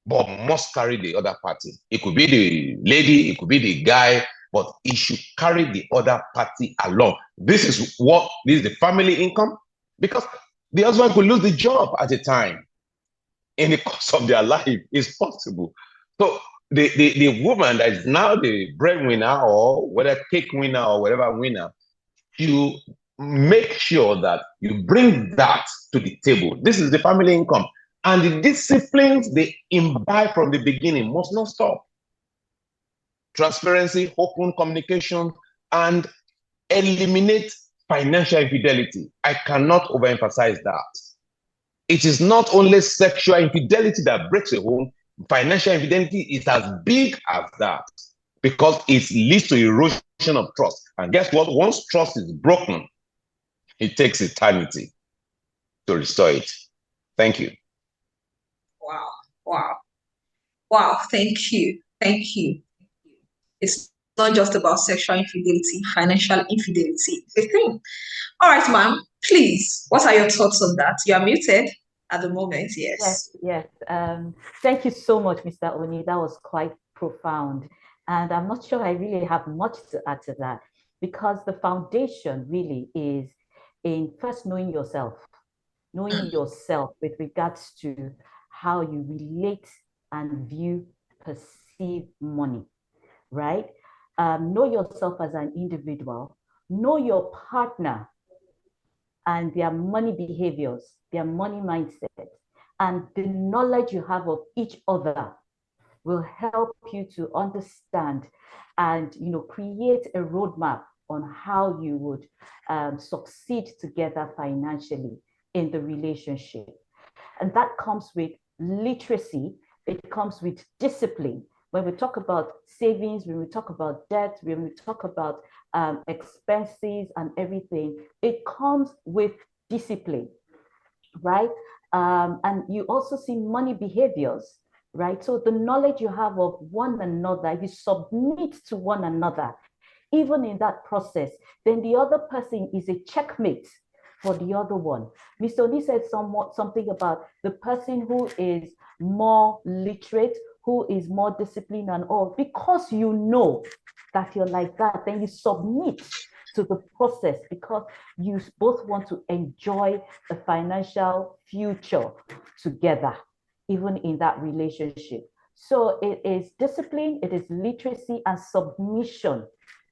S3: but must carry the other party. It could be the lady, it could be the guy, but it should carry the other party along. This is the family income, because the husband could lose the job at a time in the course of their life. It's possible. So the woman that is now the breadwinner, or whether cake winner or whatever winner, you make sure that you bring that to the table. This is the family income. And the disciplines they imbibe from the beginning must not stop. Transparency, open communication, and eliminate financial infidelity. I cannot overemphasize that. It is not only sexual infidelity that breaks a home. Financial infidelity is as big as that, because it leads to erosion of trust. And guess what? Once trust is broken, it takes eternity to restore it. Thank you.
S1: Wow. Thank you. It's not just about sexual infidelity, financial infidelity. It's a thing. All right, ma'am, please, what are your thoughts on that? You are muted at the moment, yes.
S2: Yes. Thank you so much, Mr. Oni. That was quite profound. And I'm not sure I really have much to add to that, because the foundation really is in first knowing yourself with regards to how you relate and view, perceive money, right? Know yourself as an individual, know your partner and their money behaviors, their money mindset, and the knowledge you have of each other will help you to understand and create a roadmap on how you would succeed together financially in the relationship. And that comes with literacy. It comes with discipline. When we talk about savings, when we talk about debt, when we talk about expenses and everything, it comes with discipline, right? And you also see money behaviors, right? So the knowledge you have of one another, you submit to one another, even in that process, then the other person is a checkmate for the other one. Mr. Oni said something about the person who is more literate, who is more disciplined and all, because you know that you're like that, then you submit to the process because you both want to enjoy a financial future together, even in that relationship. So it is discipline, it is literacy and submission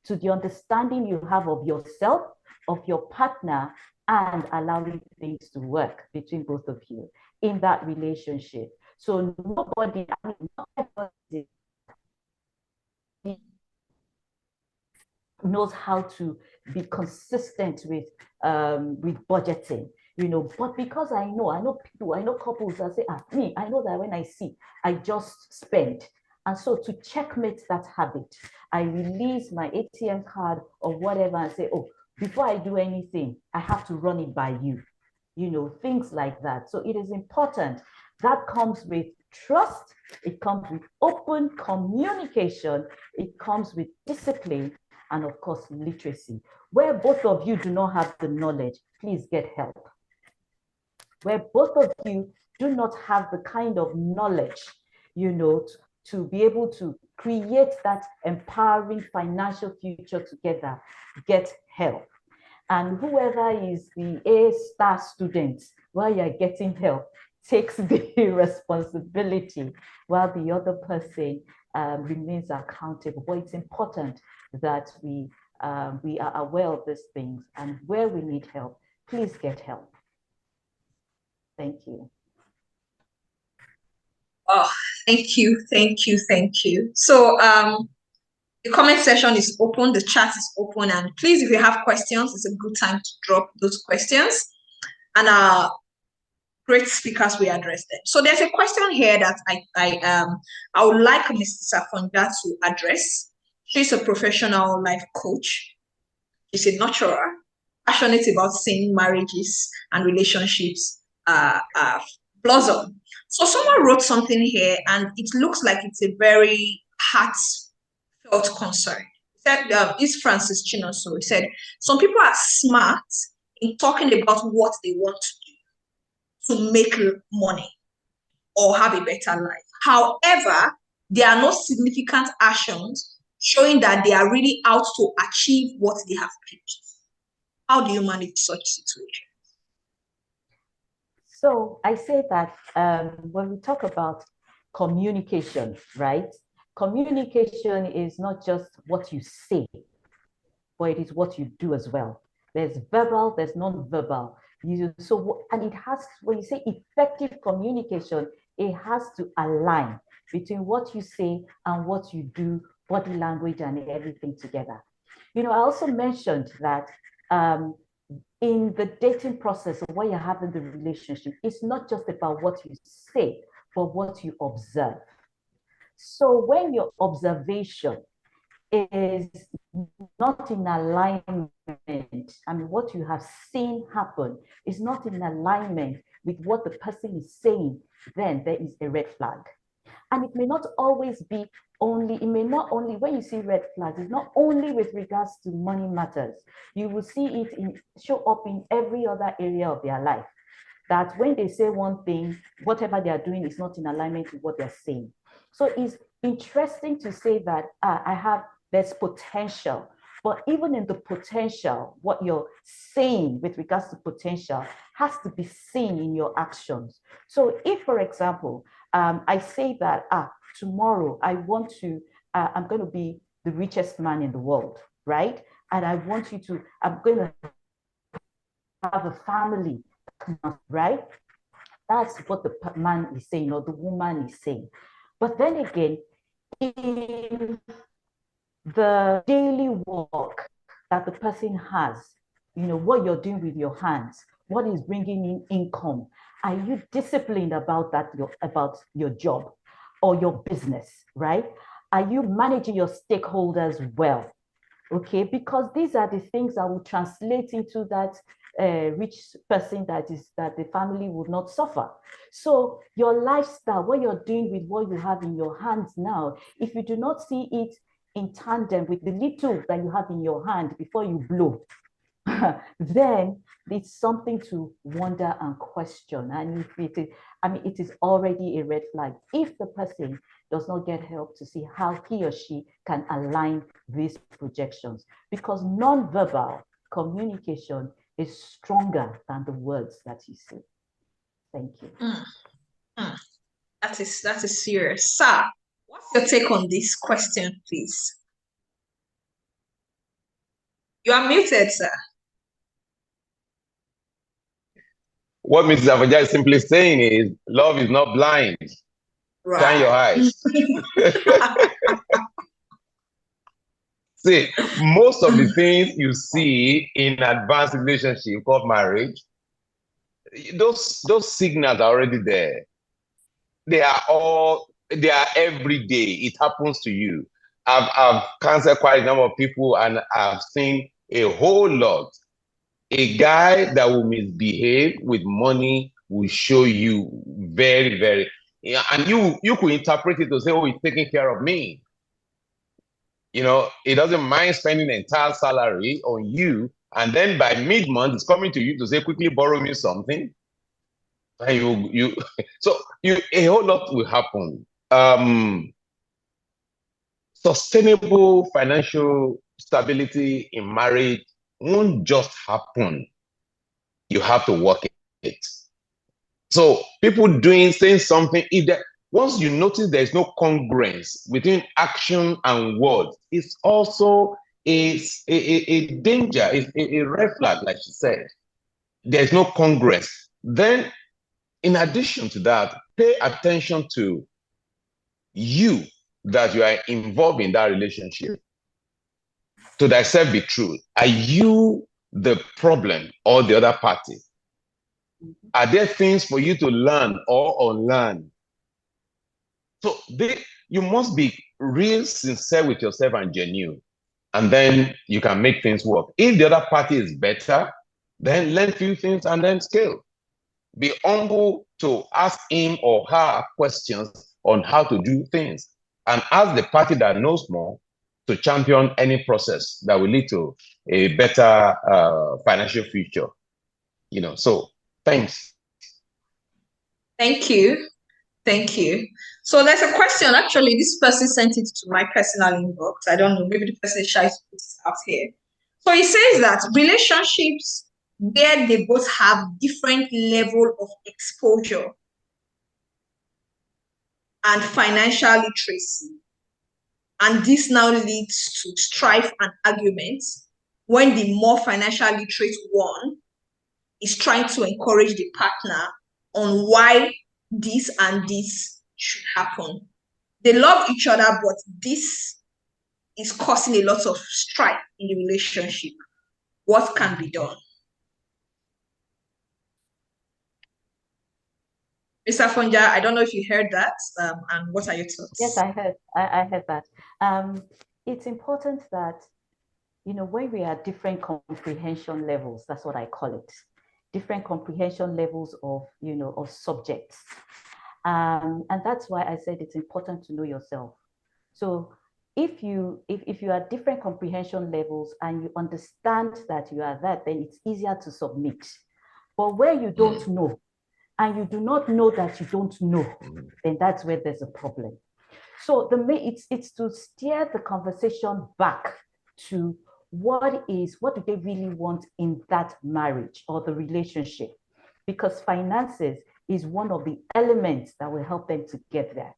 S2: to the understanding you have of yourself, of your partner, and allowing things to work between both of you in that relationship. So nobody, I mean, not everybody knows how to be consistent with budgeting, you know. But because I know people, I know couples that say, me, I know that when I see, I just spend. And so to checkmate that habit, I release my ATM card or whatever and say, oh, before I do anything, I have to run it by you, you know, things like that. So it is important. That comes with trust, it comes with open communication, it comes with discipline, and of course, literacy. Where both of you do not have the knowledge, please get help. Where both of you do not have the kind of knowledge, you know, to be able to create that empowering financial future together, get help. And whoever is the A-star student while you're getting help takes the responsibility while the other person remains accountable. But it's important that we are aware of these things, and where we need help, please get help. Thank you.
S1: Oh, thank you, thank you, thank you. So the comment section is open, the chat is open, and please, if you have questions, it's a good time to drop those questions, and our great speakers will address them. So there's a question here that I would like Mrs. Afonja to address. She's a professional life coach. She's a nurturer, passionate about seeing marriages and relationships blossom. So someone wrote something here, and it looks like it's a very heartfelt concern. It's Francis Chinoso. He said, some people are smart in talking about what they want to do to make money or have a better life. However, there are no significant actions showing that they are really out to achieve what they have pitched. How do you manage such situations?
S2: So I say that when we talk about communication, right? Communication is not just what you say, but it is what you do as well. There's verbal, there's non-verbal. And it has, when you say effective communication, it has to align between what you say and what you do, body language and everything together. You know, I also mentioned that in the dating process of when you're having the relationship, it's not just about what you say, but what you observe. So when your observation is not in alignment, I mean, what you have seen happen is not in alignment with what the person is saying, then there is a red flag. And it may not always be only, it may not only, when you see red flags, it's not only with regards to money matters. You will see it show up in every other area of their life. That when they say one thing, whatever they are doing is not in alignment with what they're saying. So it's interesting to say that there's potential, but even in the potential, what you're saying with regards to potential has to be seen in your actions. So if, for example, I say that tomorrow I'm going to be the richest man in the world, right? And I'm going to have a family, right? That's what the man is saying or the woman is saying. But then again, in the daily work that the person has, you know, what you're doing with your hands, what is bringing in income, are you disciplined about that, about your job or your business, right? Are you managing your stakeholders well? Okay, because these are the things that will translate into that rich person that the family would not suffer. So your lifestyle, what you're doing with what you have in your hands now, if you do not see it in tandem with the little that you have in your hand before you blow, then it's something to wonder and question. And if it is, I mean, it is already a red flag. If the person does not get help to see how he or she can align these projections, because non-verbal communication is stronger than the words that you say. Thank you.
S1: That is serious. Sir, what's your take on this question, please? You are muted, sir.
S3: What Mrs. Afonja is simply saying is, love is not blind.
S1: Right.
S3: Shine your eyes. See, most of the things you see in advanced relationship called marriage, those signals are already there. They are every day. It happens to you. I've counseled quite a number of people, and I've seen a whole lot. A guy that will misbehave with money will show you very, very, and you could interpret it to say, oh, he's taking care of me. You know, he doesn't mind spending the entire salary on you, and then by mid-month, it's coming to you to say, quickly borrow me something. And a whole lot will happen. Sustainable financial stability in marriage won't just happen. You have to work it. So people saying something, once you notice there's no congruence between action and words, it's also a danger, it's a red flag, like she said. There's no congruence. Then, in addition to that, pay attention to you that you are involved in that relationship. To thyself be true. Are you the problem or the other party? Are there things for you to learn or unlearn? So you must be real sincere with yourself and genuine, and then you can make things work. If the other party is better, then learn few things and then scale. Be humble to ask him or her questions on how to do things, and ask the party that knows more to champion any process that will lead to a better financial future. You know, so thanks.
S1: Thank you. Thank you. So there's a question. Actually, this person sent it to my personal inbox. I don't know. Maybe the person is shy to put it out here. So he says that relationships where they both have different level of exposure and financial literacy, and this now leads to strife and arguments when the more financial literate one is trying to encourage the partner on why this and this should happen. They love each other, but this is causing a lot of strife in the relationship. What can be done? Mr. Afonja, I don't know if you heard that, and what are your thoughts?
S2: Yes, I heard. I heard that. It's important that, you know, when we are at different comprehension levels, that's what I call it, different comprehension levels of, you know, of subjects. And that's why I said it's important to know yourself. So if you are different comprehension levels and you understand that you are that, then it's easier to submit. But where you don't know, and you do not know that you don't know, then that's where there's a problem. So it's to steer the conversation back to what do they really want in that marriage or the relationship? Because finances is one of the elements that will help them to get there.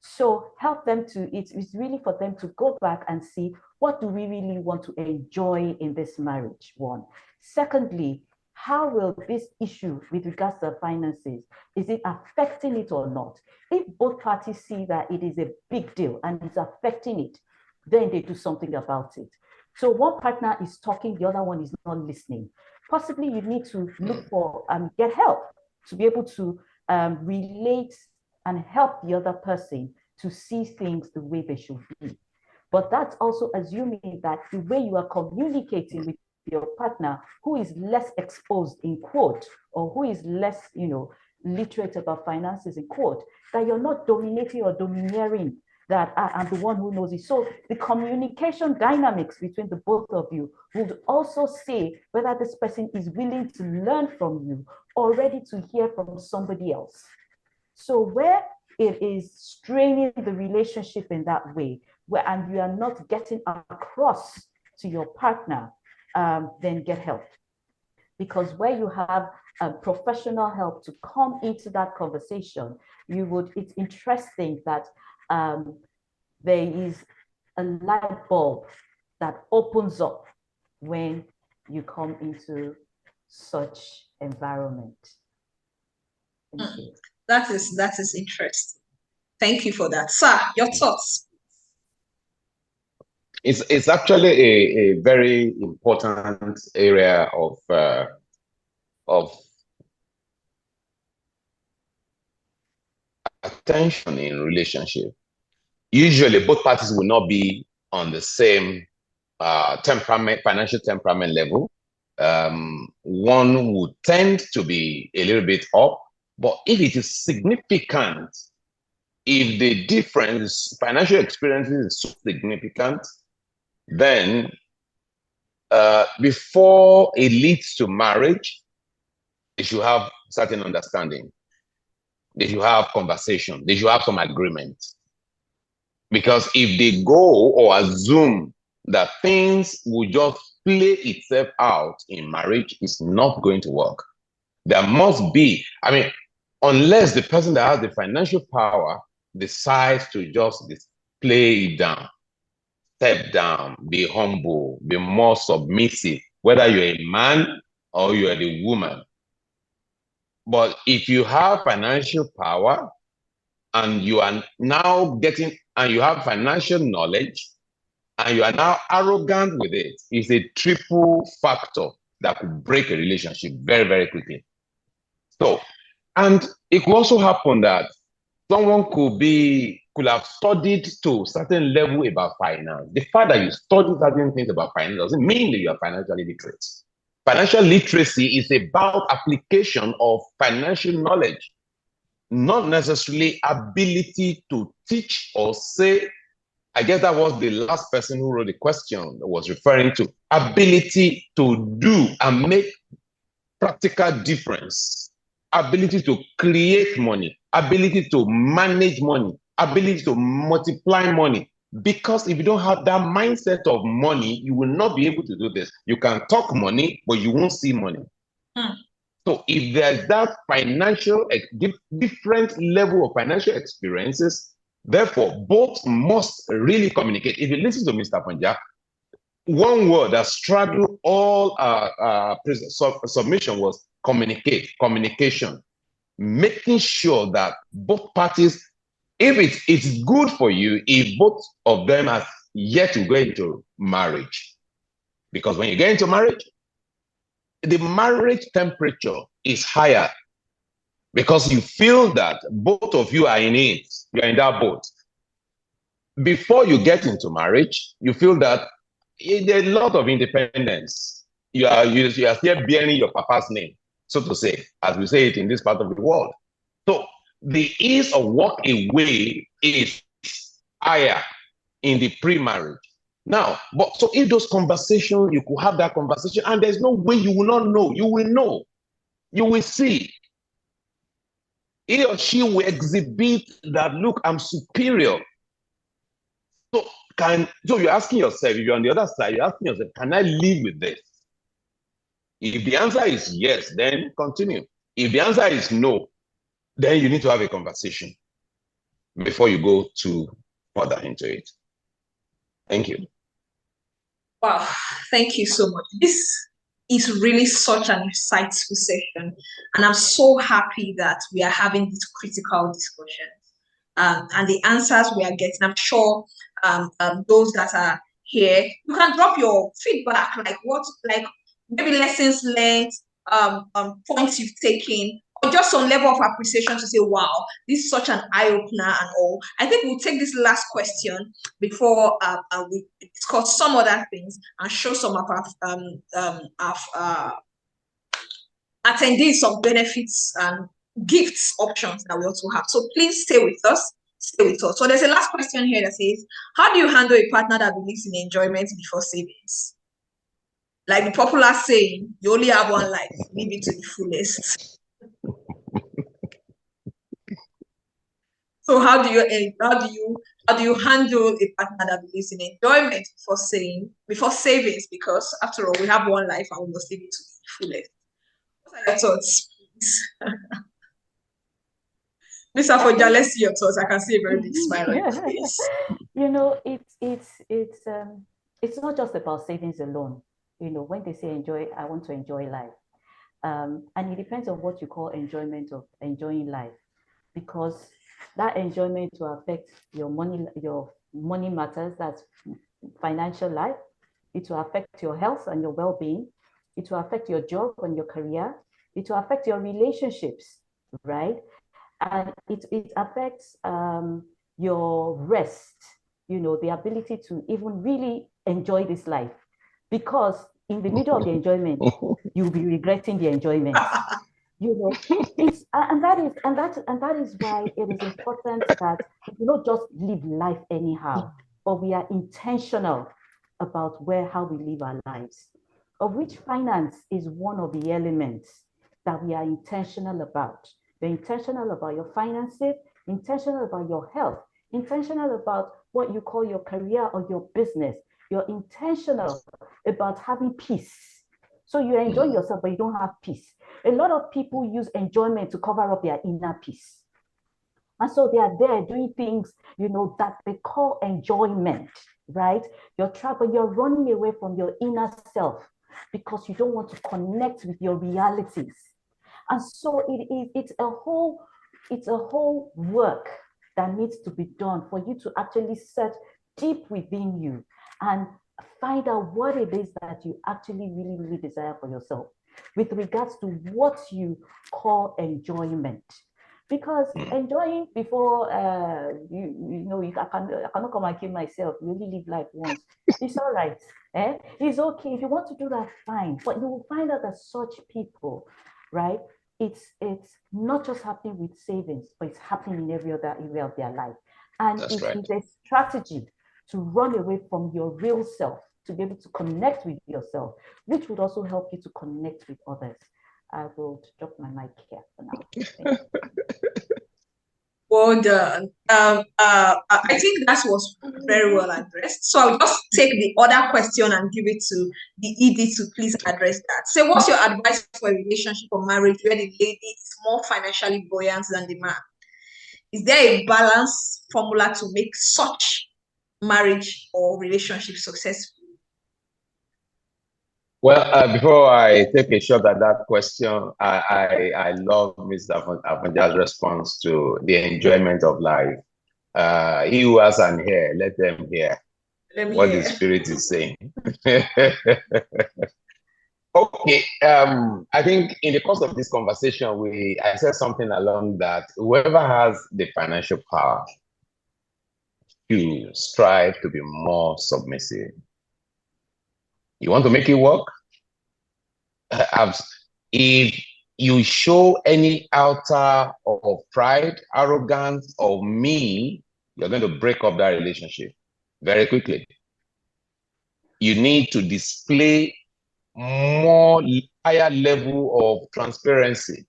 S2: So help them it's really for them to go back and see, what do we really want to enjoy in this marriage? One. Secondly, how will this issue with regards to finances, is it affecting it or not? If both parties see that it is a big deal and it's affecting it, then they do something about it. So one partner is talking, the other one is not listening. Possibly you need to look for get help to be able to relate and help the other person to see things the way they should be. But that's also assuming that the way you are communicating with your partner who is less exposed in quote, or who is less, you know, literate about finances in quote, that you're not dominating or domineering, that I'm the one who knows it. So the communication dynamics between the both of you would also say whether this person is willing to learn from you or ready to hear from somebody else. So where it is straining the relationship in that way, and you are not getting across to your partner, then get help. Because where you have professional help to come into that conversation, it's interesting that there is a light bulb that opens up when you come into such environment. Thank you.
S1: That is interesting. Thank you for that. Sir, your thoughts?
S3: It's actually a very important area of attention in relationship. Usually, both parties will not be on the same financial temperament level. One would tend to be a little bit up, but if it is significant, if the difference, financial experiences is so significant, then before it leads to marriage, they should have certain understanding. They should have conversation. They should have some agreement. Because if they go or assume that things will just play itself out in marriage, it's not going to work. There must be, unless the person that has the financial power decides to just play it down, step down, be humble, be more submissive, whether you're a man or you're the woman. But if you have financial power and you are now and you have financial knowledge and you are now arrogant with it, it's a triple factor that could break a relationship very, very quickly. So, and it could also happen that someone could have studied to a certain level about finance. The fact that you study certain things about finance doesn't mean that you are financially literate. Financial literacy is about application of financial knowledge, not necessarily ability to teach or say. I guess that was the last person who wrote the question that was referring to ability to do and make practical difference, ability to create money, ability to manage money, ability to multiply money. Because if you don't have that mindset of money, you will not be able to do this. You can talk money, but you won't see money. So if there's that different level of financial experiences, therefore, both must really communicate. If you listen to Mr. Afonja, one word that straddled all submission was communication, making sure that both parties, if it's good for you, if both of them are yet to go into marriage. Because when you get into marriage, the marriage temperature is higher because you feel that both of you are in it, you're in that boat. Before you get into marriage, you feel that there's a lot of independence. You are still bearing your papa's name, so to say, as we say it in this part of the world. So the ease of walk away is higher in the pre-marriage. Now, so if those conversations, you could have that conversation, and there's no way you will not know. You will know. You will see. He or she will exhibit that, look, I'm superior. So you're asking yourself, if you're on the other side, you're asking yourself, can I live with this? If the answer is yes, then continue. If the answer is no, then you need to have a conversation before you go too further into it. Thank you.
S1: Wow, thank you so much. This is really such an insightful session, and I'm so happy that we are having this critical discussion. And the answers we are getting, I'm sure those that are here, you can drop your feedback, like maybe lessons learned, points you've taken, or just some level of appreciation to say, wow, this is such an eye-opener and all. I think we'll take this last question before we discuss some other things and show some of our attendees some benefits and gifts options that we also have. So please stay with us. So there's a last question here that says, how do you handle a partner that believes in enjoyment before savings? Like the popular saying, you only have one life, live it to the fullest. So how do you handle a partner that believes in enjoyment before savings? Because after all, we have one life and we must live it to the fullest. What are your thoughts, please? Miss Afonja, let's see your thoughts. I can see a very big smile on your face.
S2: You know, it's not just about savings alone. You know, when they say enjoy, I want to enjoy life. And it depends on what you call enjoyment of enjoying life, because that enjoyment will affect your money matters, that's financial life. It will affect your health and your well-being. It will affect your job and your career. It will affect your relationships, right? And it affects your rest, you know, the ability to even really enjoy this life. Because in the middle of the enjoyment, you'll be regretting the enjoyment. You know, that is why it is important that we don't just live life anyhow, but we are intentional about how we live our lives, of which finance is one of the elements that we are intentional about. You're intentional about your finances, intentional about your health, intentional about what you call your career or your business. You're intentional about having peace. So you enjoy yourself, but you don't have peace. A lot of people use enjoyment to cover up their inner peace. And so they are there doing things, you know, that they call enjoyment, right? You're trapped, but you're running away from your inner self because you don't want to connect with your realities. And so it's a whole work that needs to be done for you to actually set deep within you and find out what it is that you actually really, really desire for yourself with regards to what you call enjoyment. Because enjoying before, I cannot come and kill myself. You only live life once. It's all right. It's okay. If you want to do that, fine. But you will find out that such people, right? It's not just happening with savings, but it's happening in every other area of their life. And it is a strategy to run away from your real self, to be able to connect with yourself, which would also help you to connect with others. I will drop my mic here for now.
S1: Well done. I think that was very well addressed. So I'll just take the other question and give it to the ED to please address that. So what's your advice for a relationship or marriage where the lady is more financially buoyant than the man? Is there a balance formula to make such marriage or relationship successful?
S3: Well, before I take a shot at that question, I love Mr. Afonja's response to the enjoyment of life. He who has an ear, let them hear what the Spirit is saying. Okay, I think in the course of this conversation, I said something along that whoever has the financial power to strive to be more submissive. You want to make it work? If you show any outer of pride, arrogance, or me, you're going to break up that relationship very quickly. You need to display more higher level of transparency.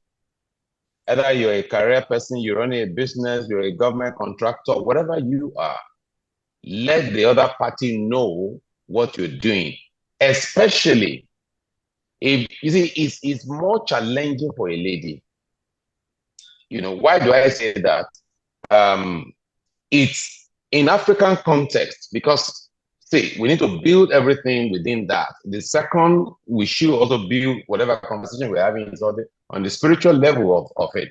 S3: Either you're a career person, you're running a business, you're a government contractor, whatever you are, let the other party know what you're doing, especially if you see it's more challenging for a lady. You know, why do I say that? It's in African context because see, we need to build everything within that. The second, we should also build whatever conversation we're having is on the spiritual level of it.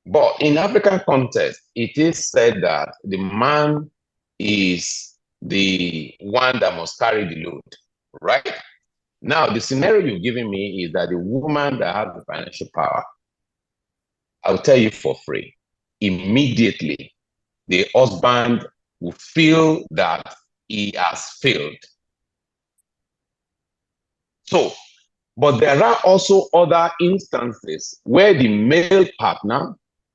S3: But in African context, it is said that the man is the one that must carry the load, right? Now, the scenario you've given me is that the woman that has the financial power, I'll tell you for free, immediately, the husband will feel that he has failed. So, but there are also other instances where the male partner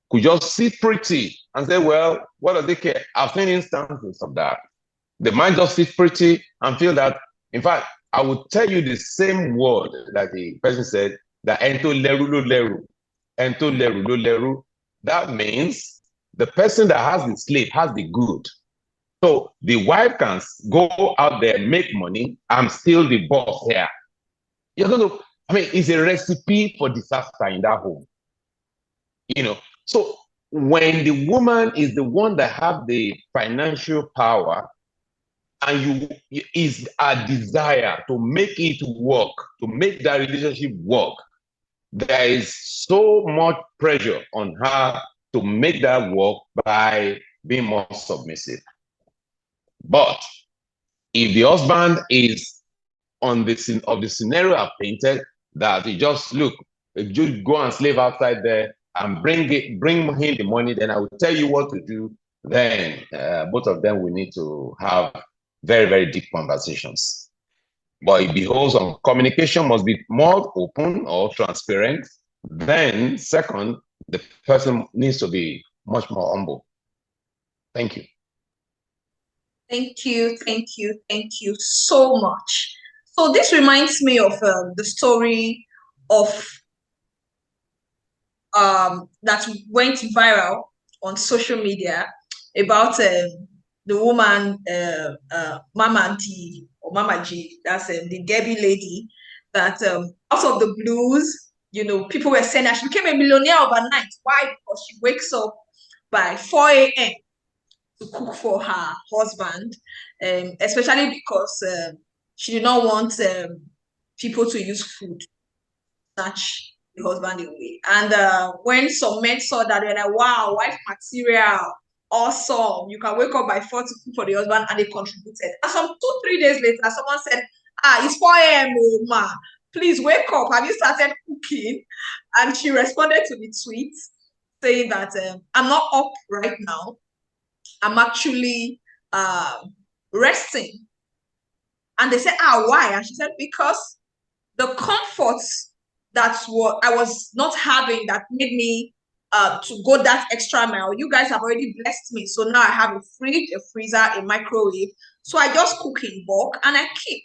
S3: could just sit pretty and say, well, what does he care? I've seen instances of that. The man just sits pretty and feel that, in fact, I would tell you the same word that the person said, that ento leru lo leru, ento leru lo leru. That means the person that has the slave has the good. So the wife can go out there, make money. I'm still the boss here. You're going to, I mean, it's a recipe for disaster in that home. So when the woman is the one that have the financial power, and is a desire to make it work, to make that relationship work, there is so much pressure on her to make that work by being more submissive. But if the husband is on the scenario I've painted, that you just look, if you go and slave outside there and bring him the money, then I will tell you what to do. Then both of them will need to have very, very deep conversations. But it beholds on communication must be more open or transparent. Then, second, the person needs to be much more humble. Thank you.
S1: Thank you so much. So this reminds me of the story of that went viral on social media about the woman, Mama D or Mama G, that's the Debbie lady, that out of the blues, people were saying that she became a millionaire overnight. Why? Because she wakes up by 4 a.m. to cook for her husband, especially because she did not want people to use food snatch the husband away. And when some men saw that, they were like, wow, wife material, awesome. You can wake up by 4 to cook for the husband, and they contributed. And some 2-3 days later, someone said, it's 4 a.m., ma. Please wake up. Have you started cooking? And she responded to the tweet saying that I'm not up right now. I'm actually resting. And they said, why? And she said, because the comforts that's what I was not having that made me to go that extra mile. You guys have already blessed me. So now I have a fridge, a freezer, a microwave. So I just cook in bulk and I keep.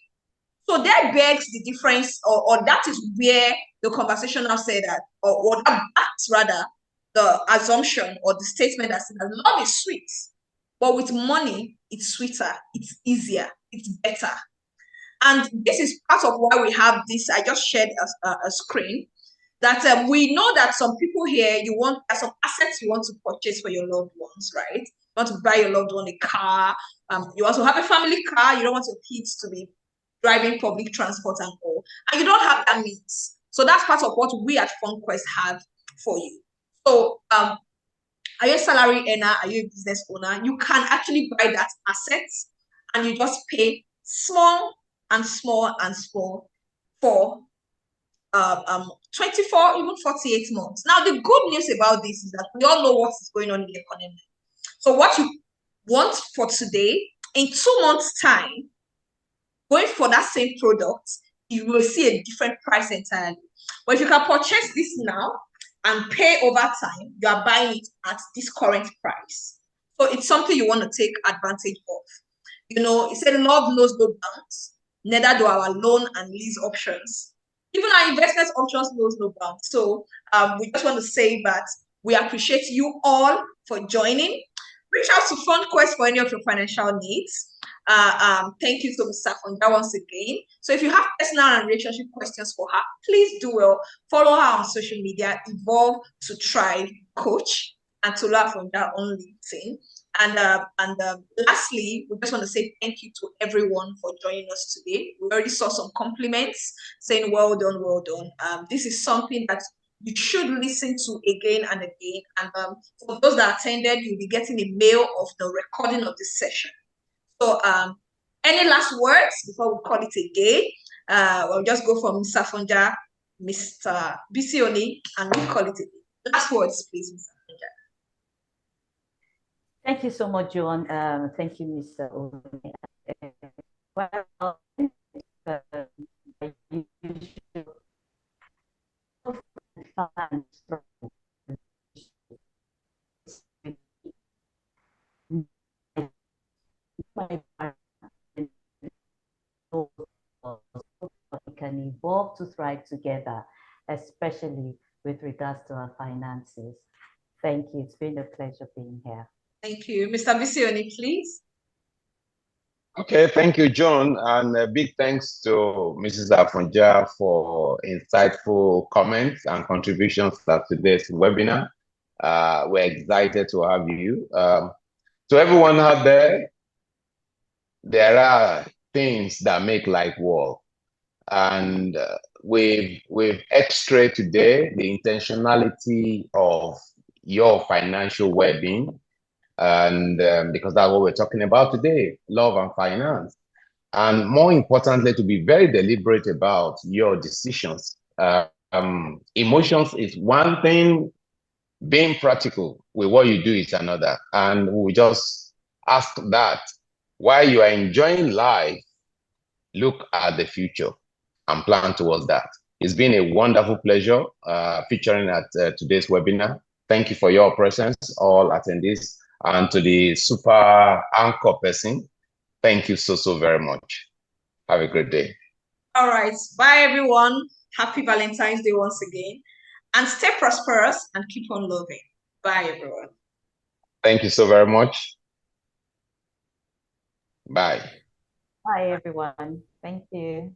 S1: So that begs the difference, or that is where the conversation now said that, or that backs rather the assumption or the statement that says that love is sweet, but with money, it's sweeter, it's easier, it's better. And this is part of why we have this. I just shared a screen that we know that some people here, there's some assets you want to purchase for your loved ones, right? You want to buy your loved one a car. You want to have a family car. You don't want your kids to be driving public transport and all. And you don't have that means. So that's part of what we at FundQuest have for you. So are you a salary earner? Are you a business owner? You can actually buy that asset and you just pay small and small and small for 24, even 48 months. Now, the good news about this is that we all know what is going on in the economy. So what you want for today, in 2 months' time, going for that same product, you will see a different price entirely. But if you can purchase this now and pay over time, you are buying it at this current price. So it's something you want to take advantage of. It said love knows no bounds, neither do our loan and lease options. Even our investment options knows no bounds. So we just want to say that we appreciate you all for joining. Reach out to FundQuest for any of your financial needs. Thank you to Bisi Oni once again. So if you have personal and relationship questions for her, please do well. Follow her on social media, Evolve to Thrive Coach, and Tolu Afonja on LinkedIn. And lastly, we just want to say thank you to everyone for joining us today. We already saw some compliments saying, well done, well done. This is something that you should listen to again and again. And for those that attended, you'll be getting a mail of the recording of this session. So any last words before we call it a day? We'll just go from Mr. Afonja, Mr. Bisi Oni, and we'll call it a day. Last words, please, Mr. Afonja.
S2: Thank you so much, Joan. Thank you, Mr. Oni. Well, we can evolve to thrive together, especially with regards to our finances. Thank you. It's been a pleasure being here.
S1: Thank you. Mr. Bisi Oni, please.
S3: Okay, thank you, John, and a big thanks to Mrs. Afonja for insightful comments and contributions to today's webinar. We're excited to have you. To everyone out there, there are things that make life work, and we've x-rayed today the intentionality of your financial well-being, and because that's what we're talking about today, love and finance. And more importantly, to be very deliberate about your decisions. Emotions is one thing, being practical with what you do is another. And we just ask that while you are enjoying life, look at the future and plan towards that. It's been a wonderful pleasure featuring at today's webinar. Thank you for your presence, all attendees, and to the super anchor person. Thank you so very much. Have a great day.
S1: All right. Bye, everyone. Happy Valentine's Day once again. And stay prosperous and keep on loving. Bye, everyone.
S3: Thank you so very much. Bye.
S2: Bye, everyone. Thank you.